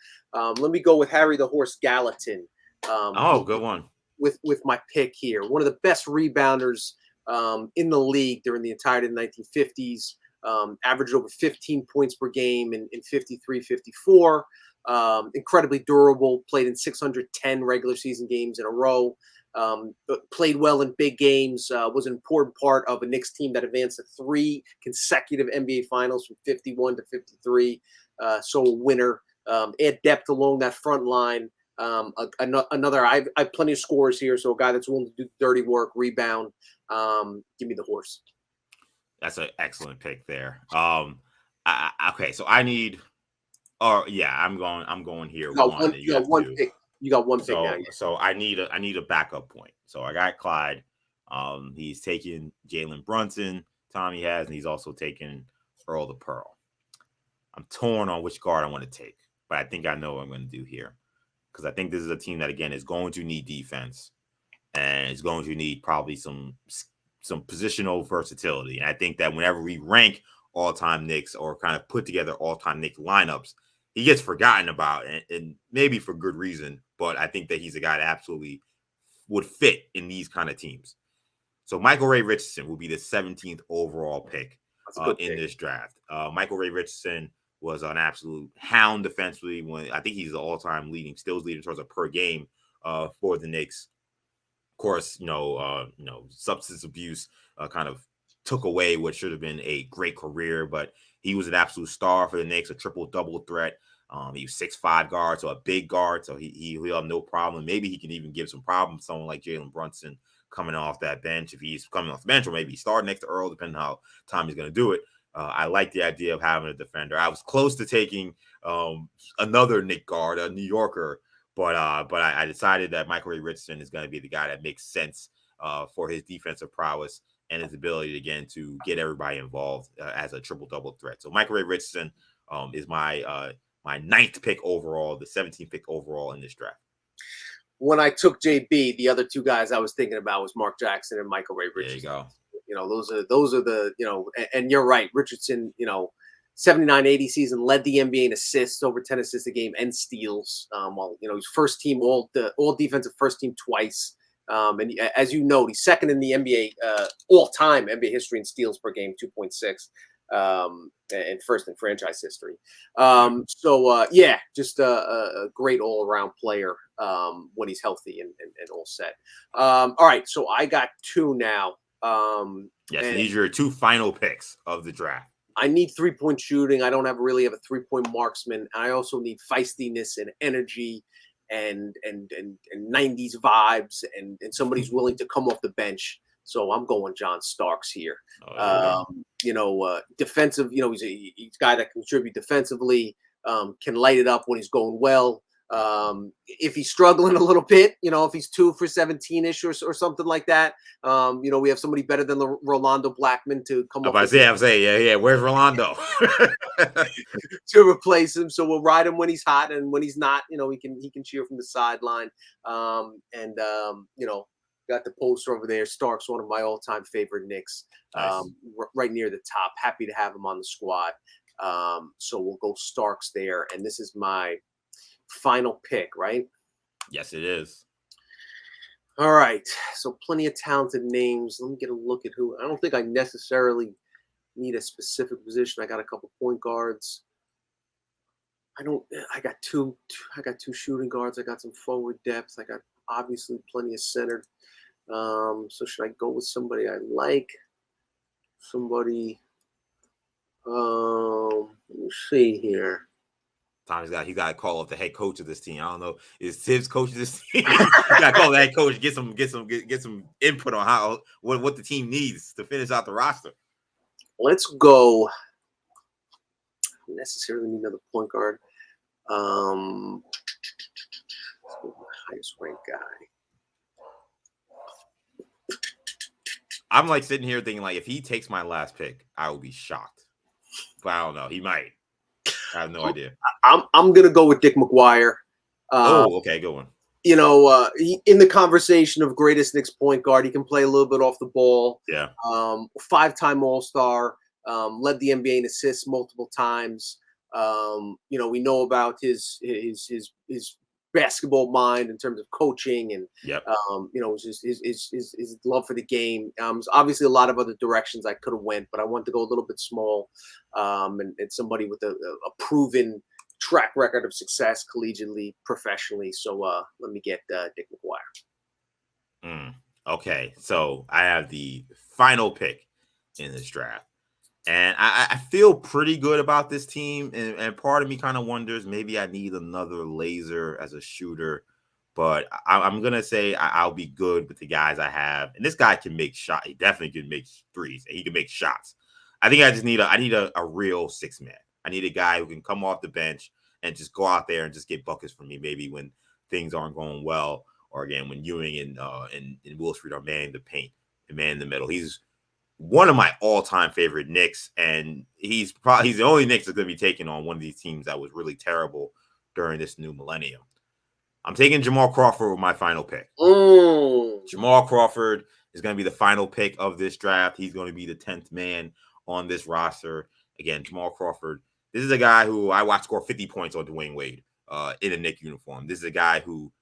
Let me go with Harry the Horse Gallatin. Good one. With my pick here, one of the best rebounders in the league during the entirety of the 1950s. Averaged over 15 points per game in 53, 54. Incredibly durable, played in 610 regular season games in a row. Played well in big games, was an important part of a Knicks team that advanced to 3 consecutive NBA Finals from 51 to 53. So a winner. Add depth along that front line. Another, I have plenty of scores here, so a guy that's willing to do dirty work, rebound. Give me the Horse. That's an excellent pick there. Okay, so I need. I'm going here. You got one pick. You got one pick now. So I need a backup point. So I got Clyde. He's taking Jalen Brunson. Tommy has, and he's also taken Earl the Pearl. I'm torn on which guard I want to take, but I think I know what I'm going to do here, because I think this is a team that, again, is going to need defense, and it's going to need probably some positional versatility. And I think that whenever we rank all-time Knicks or kind of put together all-time Knicks lineups, he gets forgotten about, and maybe for good reason, but I think that he's a guy that absolutely would fit in these kind of teams. So Michael Ray Richardson will be the 17th overall pick in this draft. Michael Ray Richardson was an absolute hound defensively. When I think he's the all-time steals leader in terms of per game for the Knicks. Of course, substance abuse kind of took away what should have been a great career, but he was an absolute star for the Knicks, a triple-double threat. He was 6'5" guard, so a big guard, so he'll have no problem. Maybe he can even give some problems to someone like Jalen Brunson coming off that bench, if he's coming off the bench, or maybe he start next to Earl, depending on how Tommy's going to do it. I like the idea of having a defender. I was close to taking another Knick guard, a New Yorker, but I decided that Michael Ray Richardson is going to be the guy that makes sense for his defensive prowess and his ability, again, to get everybody involved as a triple-double threat. So Michael Ray Richardson is my 9th pick overall, the 17th pick overall in this draft. When I took JB, the other 2 guys I was thinking about was Mark Jackson and Michael Ray Richardson. There you go. Those are the, and you're right. Richardson, 79-80 season, led the NBA in assists, over 10 assists a game, and steals. He's first team, all defensive first team twice. And as you know, he's second in the NBA all-time NBA history in steals per game, 2.6. And first in franchise history. Just a great all-around player when he's healthy and all set. All right, so I got 2 now. Yes, these are your 2 final picks of the draft. I need 3-point shooting. I don't really have a 3-point marksman. I also need feistiness and energy and 90s vibes and somebody's willing to come off the bench. So I'm going John Starks here. Defensive, he's a guy that can contribute defensively, can light it up when he's going well. If he's struggling a little bit, if he's 2 for 17-ish or something like that, we have somebody better than Rolando Blackman to come up. I say, where's Rolando? To replace him. So we'll ride him when he's hot, and when he's not, he can cheer from the sideline. Got the poster over there. Stark's one of my all-time favorite Knicks. Nice. Right near the top. Happy to have him on the squad. So we'll go Starks there. And this is my final pick, right? Yes, it is. All right. So plenty of talented names. Let me get a look at who. I don't think I necessarily need a specific position. I got a couple point guards. I got two shooting guards. I got some forward depth. I got obviously plenty of center. So should I go with somebody I like? Somebody. Let me see here. Tommy's got to call up the head coach of this team. I don't know, is Tibbs coaching this team? You got to call the head coach, get some input on what the team needs to finish out the roster. Let's go. I don't necessarily need another point guard. Let's go with the highest ranked guy. I'm like sitting here thinking, like, if he takes my last pick, I will be shocked. But I don't know. He might. I have no idea. I'm gonna go with Dick McGuire. Okay, good one. You know, in the conversation of greatest Knicks point guard, he can play a little bit off the ball. Yeah. 5-time All-Star. Led the NBA in assists multiple times. You know, we know about his basketball mind in terms of coaching and you know, his love for the game. There's obviously a lot of other directions I could have went, but I wanted to go a little bit small, and somebody with a proven track record of success collegiately, professionally. So let me get Dick McGuire. Okay, so I have the final pick in this draft. And I feel pretty good about this team. And part of me kind of wonders, maybe I need another laser as a shooter. But I'm going to say I'll be good with the guys I have. And this guy can make shots. He definitely can make threes. And he can make shots. I think I just need a real six-man. I need a guy who can come off the bench and just go out there and just get buckets for me, maybe when things aren't going well. Or, again, when Ewing and Will Street are manning the paint and manning the middle. He's one of my all-time favorite Knicks, and he's the only Knicks that's going to be taking on one of these teams that was really terrible during this new millennium. I'm taking Jamal Crawford with my final pick. Jamal Crawford is going to be the final pick of this draft. He's going to be the 10th man on this roster. Again, Jamal Crawford. This is a guy who I watched score 50 points on Dwayne Wade in a Knicks uniform. This is a guy who,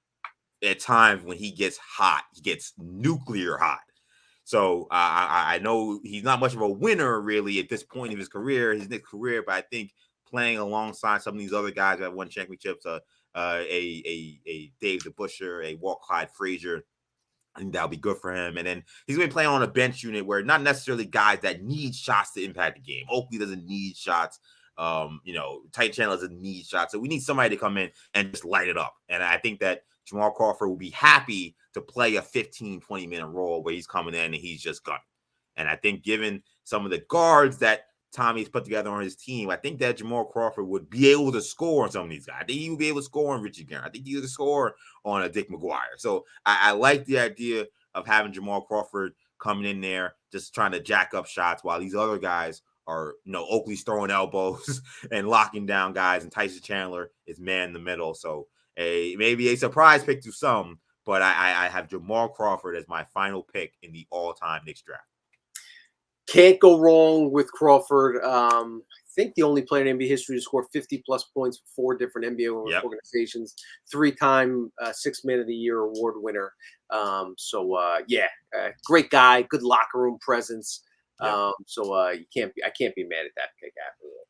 at times when he gets hot, he gets nuclear hot. So I know he's not much of a winner really at this point of his Knicks career, but I think playing alongside some of these other guys that won championships, a Dave DeBusschere, a Walt Clyde Frazier, I think that'll be good for him. And then he's going to be playing on a bench unit where not necessarily guys that need shots to impact the game. Oakley doesn't need shots. You know, Tyson Chandler doesn't need shots. So we need somebody to come in and just light it up. And I think that Jamal Crawford will be happy to play a 15, 20-minute role where he's coming in and he's just gunning. And I think given some of the guards that Tommy's put together on his team, I think that Jamal Crawford would be able to score on some of these guys. I think he would be able to score on Richie Guerin. I think he would score on a Dick McGuire. So I like the idea of having Jamal Crawford coming in there, just trying to jack up shots while these other guys are, you know, Oakley's throwing elbows and locking down guys, and Tyson Chandler is man in the middle. So maybe a surprise pick to some, but I have Jamal Crawford as my final pick in the all-time Knicks draft. Can't go wrong with Crawford. I think the only player in NBA history to score 50-plus points for 4 different NBA organizations. 3-time Sixth Man of the Year award winner. Great guy, good locker room presence. I can't be mad at that pick after that.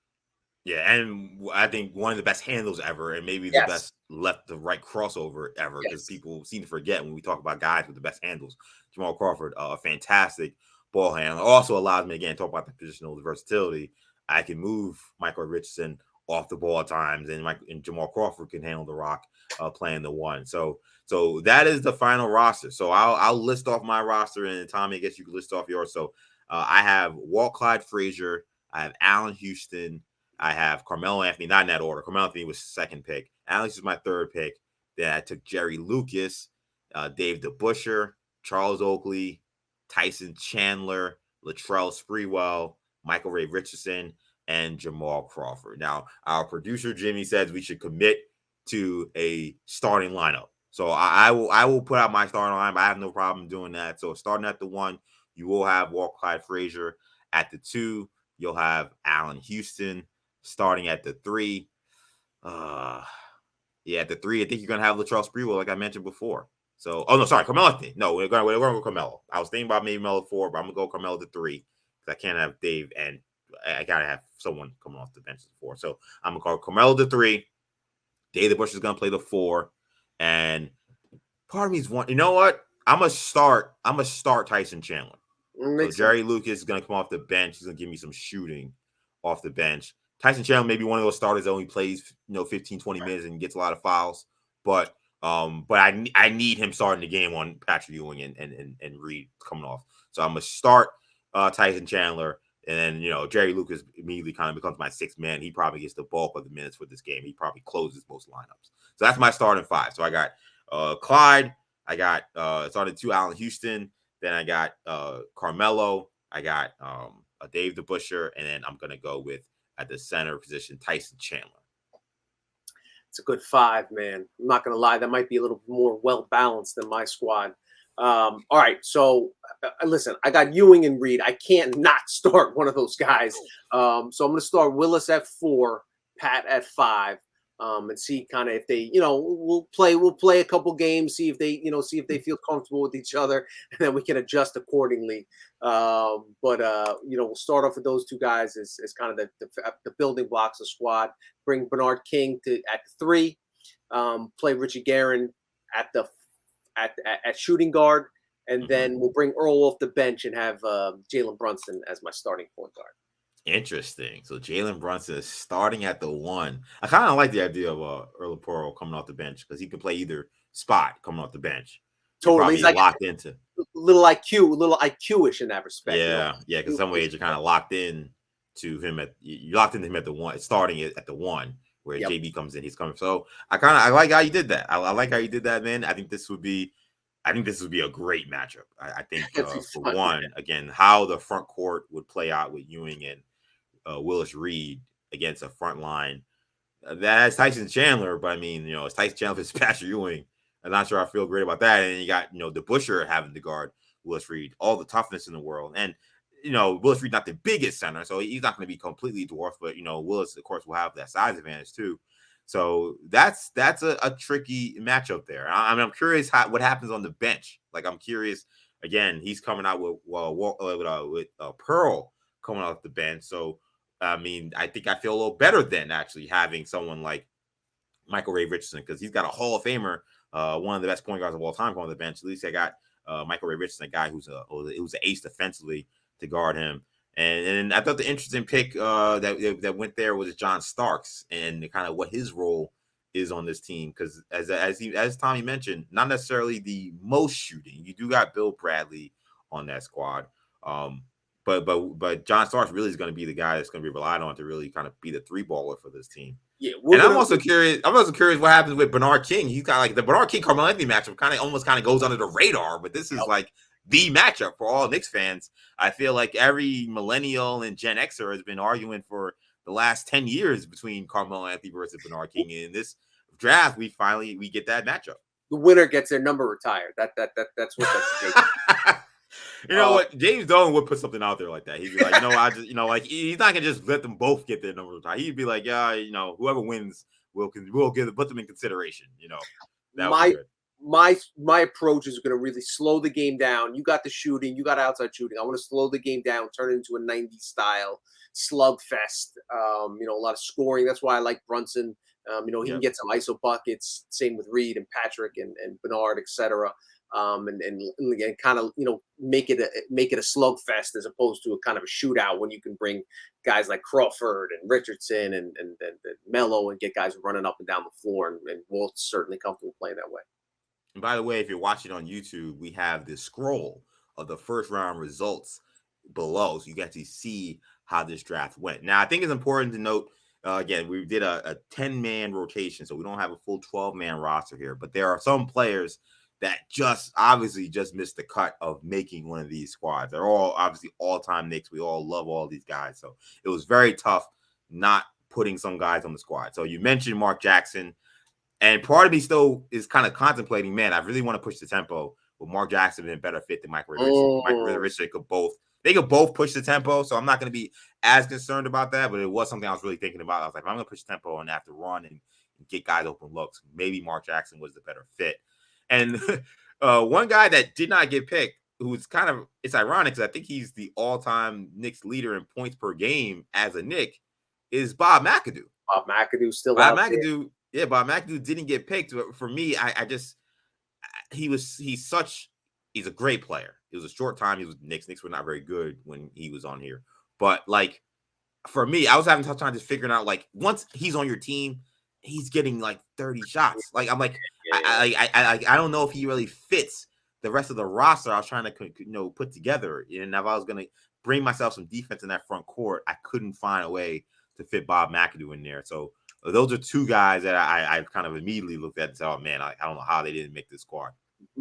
Yeah, and I think one of the best handles ever, and maybe the best left to right crossover ever, because people seem to forget when we talk about guys with the best handles. Jamal Crawford, a fantastic ball handler. Also allows me, again, to talk about the positional versatility. I can move Michael Richardson off the ball at times, and Jamal Crawford can handle the rock playing the one. So that is the final roster. So I'll list off my roster, and Tommy, I guess you can list off yours. So I have Walt Clyde Frazier. I have Allen Houston. I have Carmelo Anthony, not in that order. Carmelo Anthony was second pick. Alex is my third pick. Then I took Jerry Lucas, Dave DeBusschere, Charles Oakley, Tyson Chandler, Latrell Sprewell, Michael Ray Richardson, and Jamal Crawford. Now, our producer Jimmy says we should commit to a starting lineup. So I will put out my starting line, but I have no problem doing that. So starting at the 1, you will have Walt Clyde Frazier. At the 2, you'll have Allen Houston. Starting at the 3, at the 3, I think you're gonna have Latrell Sprewell, like I mentioned before. So, oh no, sorry, Carmelo Anthony. No, we're going to go Carmelo. I was thinking about maybe Melo 4, but I'm gonna go Carmelo to 3 because I can't have Dave, and I gotta have someone coming off the bench at 4. So I'm gonna call Carmelo to 3. David Bush is gonna play the 4, and part of me is one. You know what? I'm gonna start Tyson Chandler. So Jerry Lucas is gonna come off the bench. He's gonna give me some shooting off the bench. Tyson Chandler may be one of those starters that only plays 15, 20 minutes and gets a lot of fouls. But I need him starting the game on Patrick Ewing and Reed coming off. So I'm gonna start Tyson Chandler, and then Jerry Lucas immediately kind of becomes my 6th man. He probably gets the bulk of the minutes for this game. He probably closes most lineups. So that's my starting 5. So I got Clyde. I got started 2 Allen Houston. Then I got Carmelo. I got Dave DeBusschere, and then I'm gonna go with at the center position Tyson Chandler. It's a good 5, man. I'm not gonna lie, that might be a little more well balanced than my squad. All right, so listen, I got Ewing and Reed. I can't not start one of those guys. So I'm gonna start Willis at 4, Pat at 5. And see kind of if they, we'll play a couple games, see if they feel comfortable with each other, and then we can adjust accordingly. We'll start off with those 2 guys as kind of the building blocks of squad. Bring Bernard King at 3, play Richie Guerin at shooting guard, and then we'll bring Earl off the bench and have Jalen Brunson as my starting point guard. Interesting. So Jalen Brunson is starting at the 1. I kind of like the idea of Earl Pearl coming off the bench because he can play either spot coming off the bench. Totally, he's like locked into little IQ-ish in that respect. Yeah, because some ways you're kind of locked in to him you're locked into him at the 1, starting it at the 1, where JB comes in. He's coming. So I like how you did that. I like how you did that, man. I think this would be a great matchup. I think for one, again, how the front court would play out with Ewing and Willis Reed against a front line that has Tyson Chandler, but I mean, it's Tyson Chandler versus Patrick Ewing. I'm not sure I feel great about that. And you got, DeBusschere having to guard Willis Reed, all the toughness in the world. And, Willis Reed not the biggest center, so he's not going to be completely dwarfed, but, Willis, of course, will have that size advantage too. So that's a tricky matchup there. I'm curious what happens on the bench. Like, I'm curious, again, he's coming out with Pearl coming off the bench. So, I mean, I think I feel a little better than actually having someone like Michael Ray Richardson, because he's got a Hall of Famer, one of the best point guards of all time on the bench. At least I got Michael Ray Richardson, a guy who's an ace defensively to guard him. And I thought the interesting pick that went there was John Starks and kind of what his role is on this team, because as Tommy mentioned, not necessarily the most shooting. You do got Bill Bradley on that squad. But John Starks really is going to be the guy that's going to be relied on to really kind of be the 3-baller for this team. Yeah, I'm also curious what happens with Bernard King. He's got like the Bernard King Carmelo Anthony matchup kind of goes under the radar, but this is like the matchup for all Knicks fans. I feel like every millennial and Gen Xer has been arguing for the last 10 years between Carmelo Anthony versus Bernard King. And in this draft, we get that matchup. The winner gets their number retired. That's what that's. You know what? James Dolan would put something out there like that. He'd be like, like he's not gonna just let them both get their number retired. He'd be like, whoever put them in consideration. My approach is going to really slow the game down. You got the shooting, you got outside shooting. I want to slow the game down, turn it into a 90s style slugfest. A lot of scoring. That's why I like Brunson. He can get some ISO buckets. Same with Reed and Patrick and Bernard, etc. And kind of make it a slugfest as opposed to a kind of a shootout when you can bring guys like Crawford and Richardson and Melo and get guys running up and down the floor, and Walt's certainly comfortable playing that way. And by the way, if you're watching on YouTube, we have this scroll of the first round results below, so you get to see how this draft went. Now, I think it's important to note, again, we did a 10-man rotation, so we don't have a full 12-man roster here, but there are some players that obviously missed the cut of making one of these squads. They're all obviously all-time Knicks. We all love all these guys. So it was very tough not putting some guys on the squad. So you mentioned Mark Jackson. And part of me still is kind of contemplating, man, I really want to push the tempo. But Mark Jackson been a better fit than Michael Richardson. Michael Richardson could both push the tempo. So I'm not going to be as concerned about that. But it was something I was really thinking about. I was like, if I'm going to push the tempo and have to run and get guys open looks, maybe Mark Jackson was the better fit. And one guy that did not get picked, who's kind of, it's ironic because I think he's the all-time Knicks leader in points per game as a Knick, is Bob McAdoo. Bob McAdoo still Bob out McAdoo, there. yeah, Bob McAdoo didn't get picked. But for me, he's a great player. It was a short time. He was Knicks. Knicks were not very good when he was on here. But like for me, I was having a tough time just figuring out, like, once he's on your team, he's getting like 30 shots. Like I'm like, I don't know if he really fits the rest of the roster I was trying to put together. And if I was gonna bring myself some defense in that front court, I couldn't find a way to fit Bob McAdoo in there. So those are two guys that I kind of immediately looked at and said, oh man, I don't know how they didn't make this squad.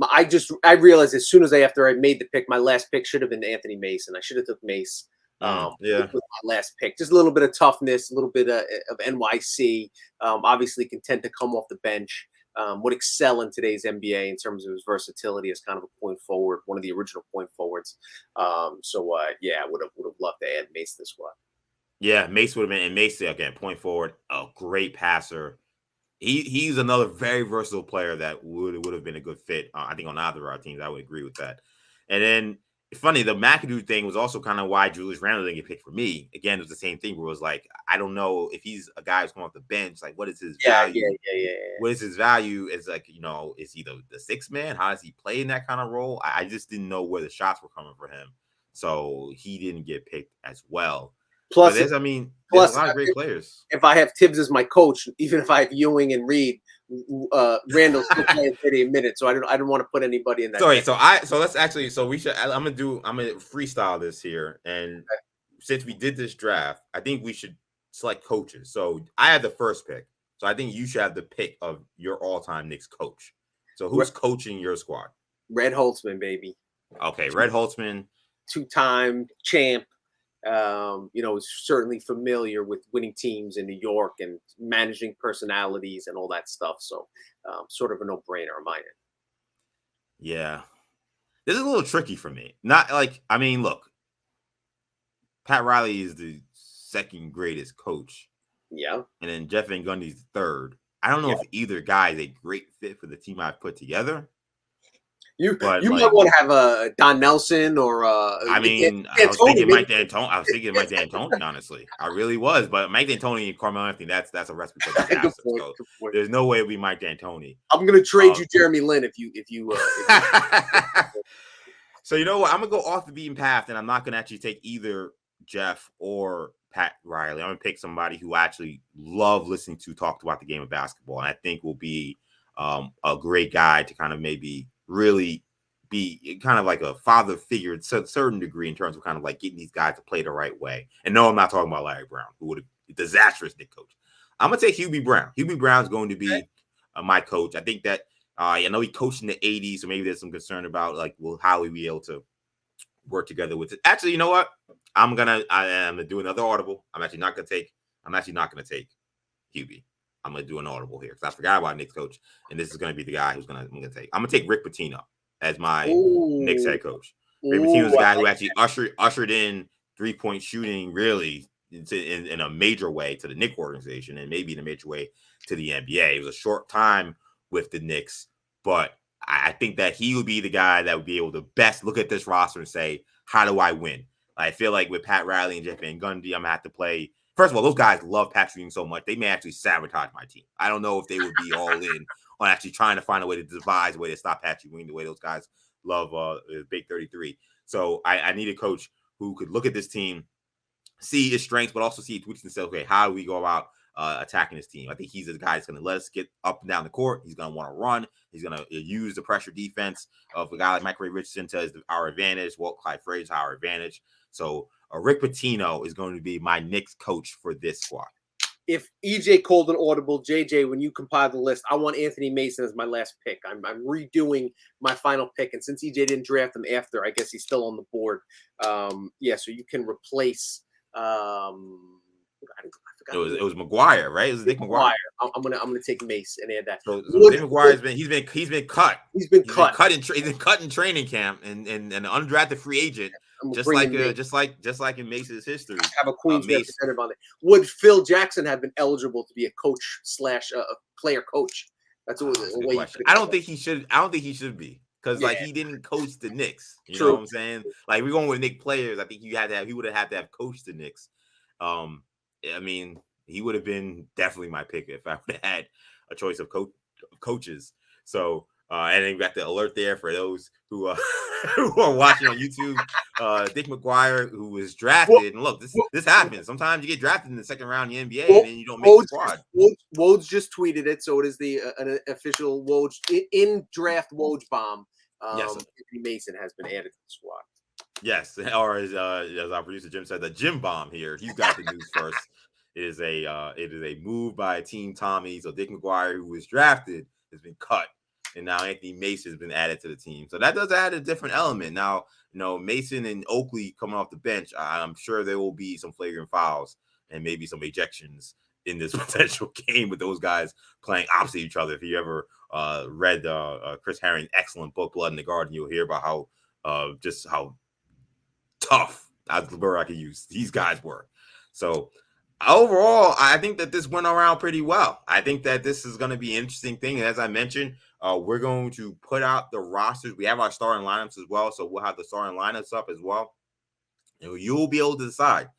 I realized as soon as after I made the pick, my last pick should have been Anthony Mason. I should have took Mace. Yeah, with my last pick, just a little bit of toughness, a little bit of NYC. Obviously, can tend to come off the bench. Would excel in today's NBA in terms of his versatility as kind of a point forward, one of the original point forwards. Yeah, I would have loved to add Mace to the squad. Yeah, Mace would have been, and Mace again, point forward, a great passer. He's another very versatile player that would have been a good fit. I think on either of our teams, I would agree with that. And then funny, the McAdoo thing was also kind of why Julius Randle didn't get picked for me. Again, it was the same thing where it was like, I don't know if he's a guy who's coming off the bench. Like, what is his value? Yeah. What is his value? Is like, is he the sixth man? How does he play in that kind of role? I just didn't know where the shots were coming for him. So he didn't get picked as well. Plus, there's a lot of great players. If I have Tibbs as my coach, even if I have Ewing and Reed, Randall's still playing 30 minutes. So I don't want to put anybody in that. Sorry, so let's actually, we should. I'm gonna freestyle this here, and since we did this draft, I think we should select coaches. So I had the first pick, so I think you should have the pick of your all-time Knicks coach. So who's coaching your squad? Red Holtzman, baby. Okay, Red Holtzman, two-time champ. Is certainly familiar with winning teams in New York and managing personalities and all that stuff. So sort of a no-brainer on my end. Yeah. This is a little tricky for me. Not like, look, Pat Riley is the second greatest coach. Yeah. And then Jeff Van Gundy's the third. I don't know if either guy is a great fit for the team I've put together. You might want to have a Don Nelson or I was thinking Mike D'Antoni, honestly. I really was, but Mike D'Antoni and Carmelo Anthony, that's a recipe for disaster. So there's no way it'll be Mike D'Antoni. I'm gonna trade you Jeremy Lin if you So you know what? I'm gonna go off the beaten path, and I'm not gonna actually take either Jeff or Pat Riley. I'm gonna pick somebody who I actually love listening to talk about the game of basketball, and I think will be a great guy to kind of maybe really be kind of like a father figure to a certain degree in terms of kind of like getting these guys to play the right way. And no, I'm not talking about Larry Brown, who would have been a disastrous Knicks coach. I'm going to take Hubie Brown. Hubie Brown's going to be my coach. I think that, I know he coached in the 80s, so maybe there's some concern about like, well, how will we be able to work together with it? Actually, you know what? I'm going to do another audible. I'm actually not going to take Hubie. I'm going to do an audible here because I forgot about Knicks coach, and this is going to be the guy I'm going to take. I'm going to take Rick Pitino as my Knicks head coach. Rick Pitino is the guy who actually ushered in three-point shooting really in a major way to the Knicks organization and maybe in a major way to the NBA. It was a short time with the Knicks, but I think that he would be the guy that would be able to best look at this roster and say, how do I win? I feel like with Pat Riley and Jeff Van Gundy, I'm going to have to play. First of all, those guys love Patrick Ewing so much, they may actually sabotage my team. I don't know if they would be all in on actually trying to find a way to devise a way to stop Patrick Ewing the way those guys love Big 33. So I need a coach who could look at this team, see his strengths, but also see its weaknesses and say, okay, how do we go about attacking this team? I think he's the guy that's going to let us get up and down the court. He's going to want to run. He's going to use the pressure defense of a guy like Michael Richardson to our advantage, Walt Clyde Frazier our advantage. So Rick Pitino is going to be my Knicks coach for this squad. If EJ called an audible, JJ, when you compile the list, I want Anthony Mason as my last pick. I'm redoing my final pick, and since EJ didn't draft him after, I guess he's still on the board. So you can replace. I forgot. It was McGuire, right? It was Nick McGuire. I'm gonna take Mace and add that. So Nick McGuire he's been cut. He's been cut in training camp and an undrafted free agent, just like in Mace's history. Have a Queens representative on it. Would Phil Jackson have been eligible to be a coach / a player coach? That's a way. Question. I don't think he should. I don't think he should be. Because like he didn't coach the Knicks, you know what I'm saying? Like we're going with Knicks players. I think he would have had to have coached the Knicks. I mean, he would have been definitely my pick if I would have had a choice of coaches. So and then we got the alert there for those who who are watching on YouTube. Dick McGuire, who was drafted, and look, this happens. Sometimes you get drafted in the second round in the NBA and then you don't make the squad. Woj just tweeted it, so it is an official Woj in draft Woj bomb. Yes, Anthony Mason has been added to the squad. Yes, or as our producer Jim said, the Jim bomb here. You got the news first. It is a move by Team Tommy. So Dick McGuire, who was drafted, has been cut, and now Anthony Mason has been added to the team. So that does add a different element. Now, Mason and Oakley coming off the bench, I'm sure there will be some flagrant fouls and maybe some ejections in this potential game with those guys playing opposite each other. If you ever read Chris Herring's excellent book, Blood in the Garden, you'll hear about how just how tough, that's the word I could use, these guys were. So overall, I think that this went around pretty well. I think that this is going to be an interesting thing. And as I mentioned, we're going to put out the rosters. We have our starting lineups as well. So we'll have the starting lineups up as well. And you'll be able to decide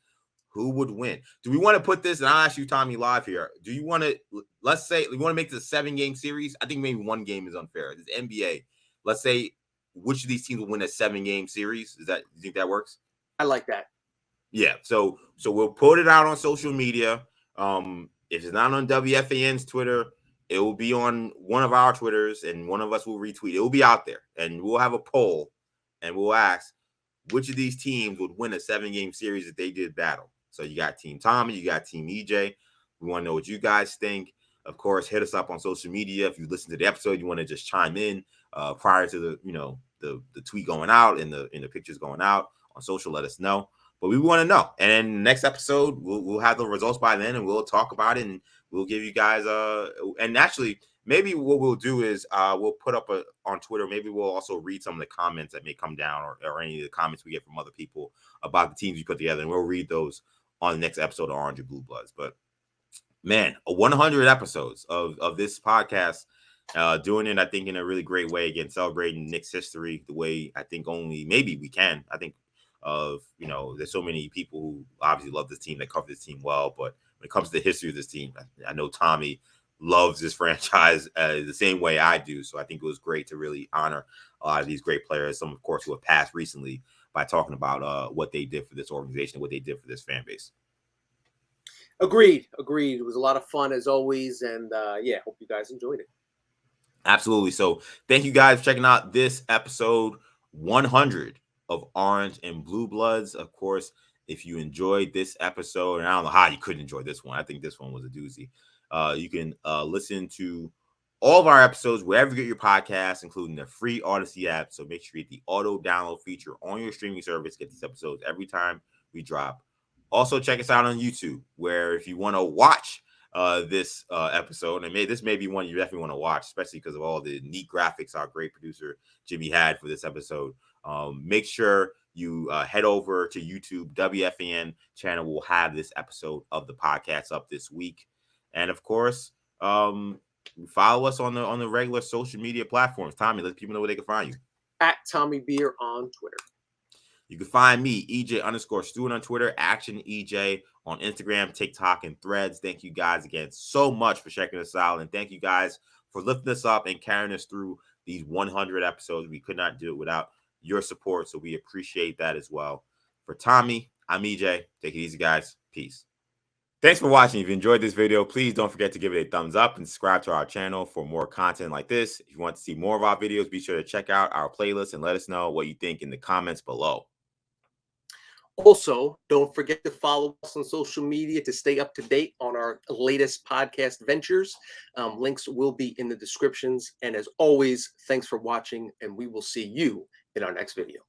who would win. Do we want to put this, and I'll ask you, Tommy, live here. Do you want to, let's say, we want to make this a 7-game series? I think maybe one game is unfair. It's NBA. Let's say, which of these teams will win a 7-game series? Do you think that works? I like that. Yeah. So we'll put it out on social media. If it's not on WFAN's Twitter, it will be on one of our Twitters, and one of us will retweet. It will be out there, and we'll have a poll, and we'll ask which of these teams would win a 7-game series if they did battle. So you got Team Tommy, you got Team EJ. We want to know what you guys think. Of course, hit us up on social media. If you listen to the episode, you want to just chime in prior to the tweet going out and the pictures going out on social. Let us know. But we want to know. And then next episode, we'll have the results by then, and we'll talk about it, and we'll give you guys and actually, maybe what we'll do is we'll put up on Twitter. Maybe we'll also read some of the comments that may come down, or any of the comments we get from other people about the teams we put together, and we'll read those on the next episode of Orange and Blue Bloods. But man, 100 episodes of this podcast, doing it, I think, in a really great way. Again, celebrating Knicks history the way I think only maybe we can. I think there's so many people who obviously love this team, that cover this team well. But when it comes to the history of this team, I know Tommy loves this franchise the same way I do. So I think it was great to really honor a lot of these great players, some, of course, who have passed recently, by talking about what they did for this organization, what they did for this fan base. Agreed. It was a lot of fun as always. And hope you guys enjoyed it. Absolutely. So thank you guys for checking out this episode 100 of Orange and Blue Bloods. Of course, if you enjoyed this episode, and I don't know how you couldn't enjoy this one, I think this one was a doozy. You can listen to all of our episodes wherever you get your podcasts, including the free Audacy app. So make sure you get the auto download feature on your streaming service. Get these episodes every time we drop. Also, check us out on YouTube, where if you want to watch this episode, and this may be one you definitely want to watch, especially because of all the neat graphics our great producer Jimmy had for this episode. Make sure you head over to YouTube. WFAN channel will have this episode of the podcast up this week. And of course, follow us on the regular social media platforms. Tommy, let people know where they can find you. At Tommy Beer on Twitter. You can find me, EJ_Stewart on Twitter, Action EJ on Instagram, TikTok, and Threads. Thank you guys again so much for checking us out. And thank you guys for lifting us up and carrying us through these 100 episodes. We could not do it without your support, so we appreciate that as well. For Tommy, I'm EJ. Take it easy, guys. Peace. Thanks for watching. If you enjoyed this video, please don't forget to give it a thumbs up and subscribe to our channel for more content like this. If you want to see more of our videos, be sure to check out our playlist and let us know what you think in the comments below. Also, don't forget to follow us on social media to stay up to date on our latest podcast ventures. Links will be in the descriptions. And as always, thanks for watching, and we will see you in our next video.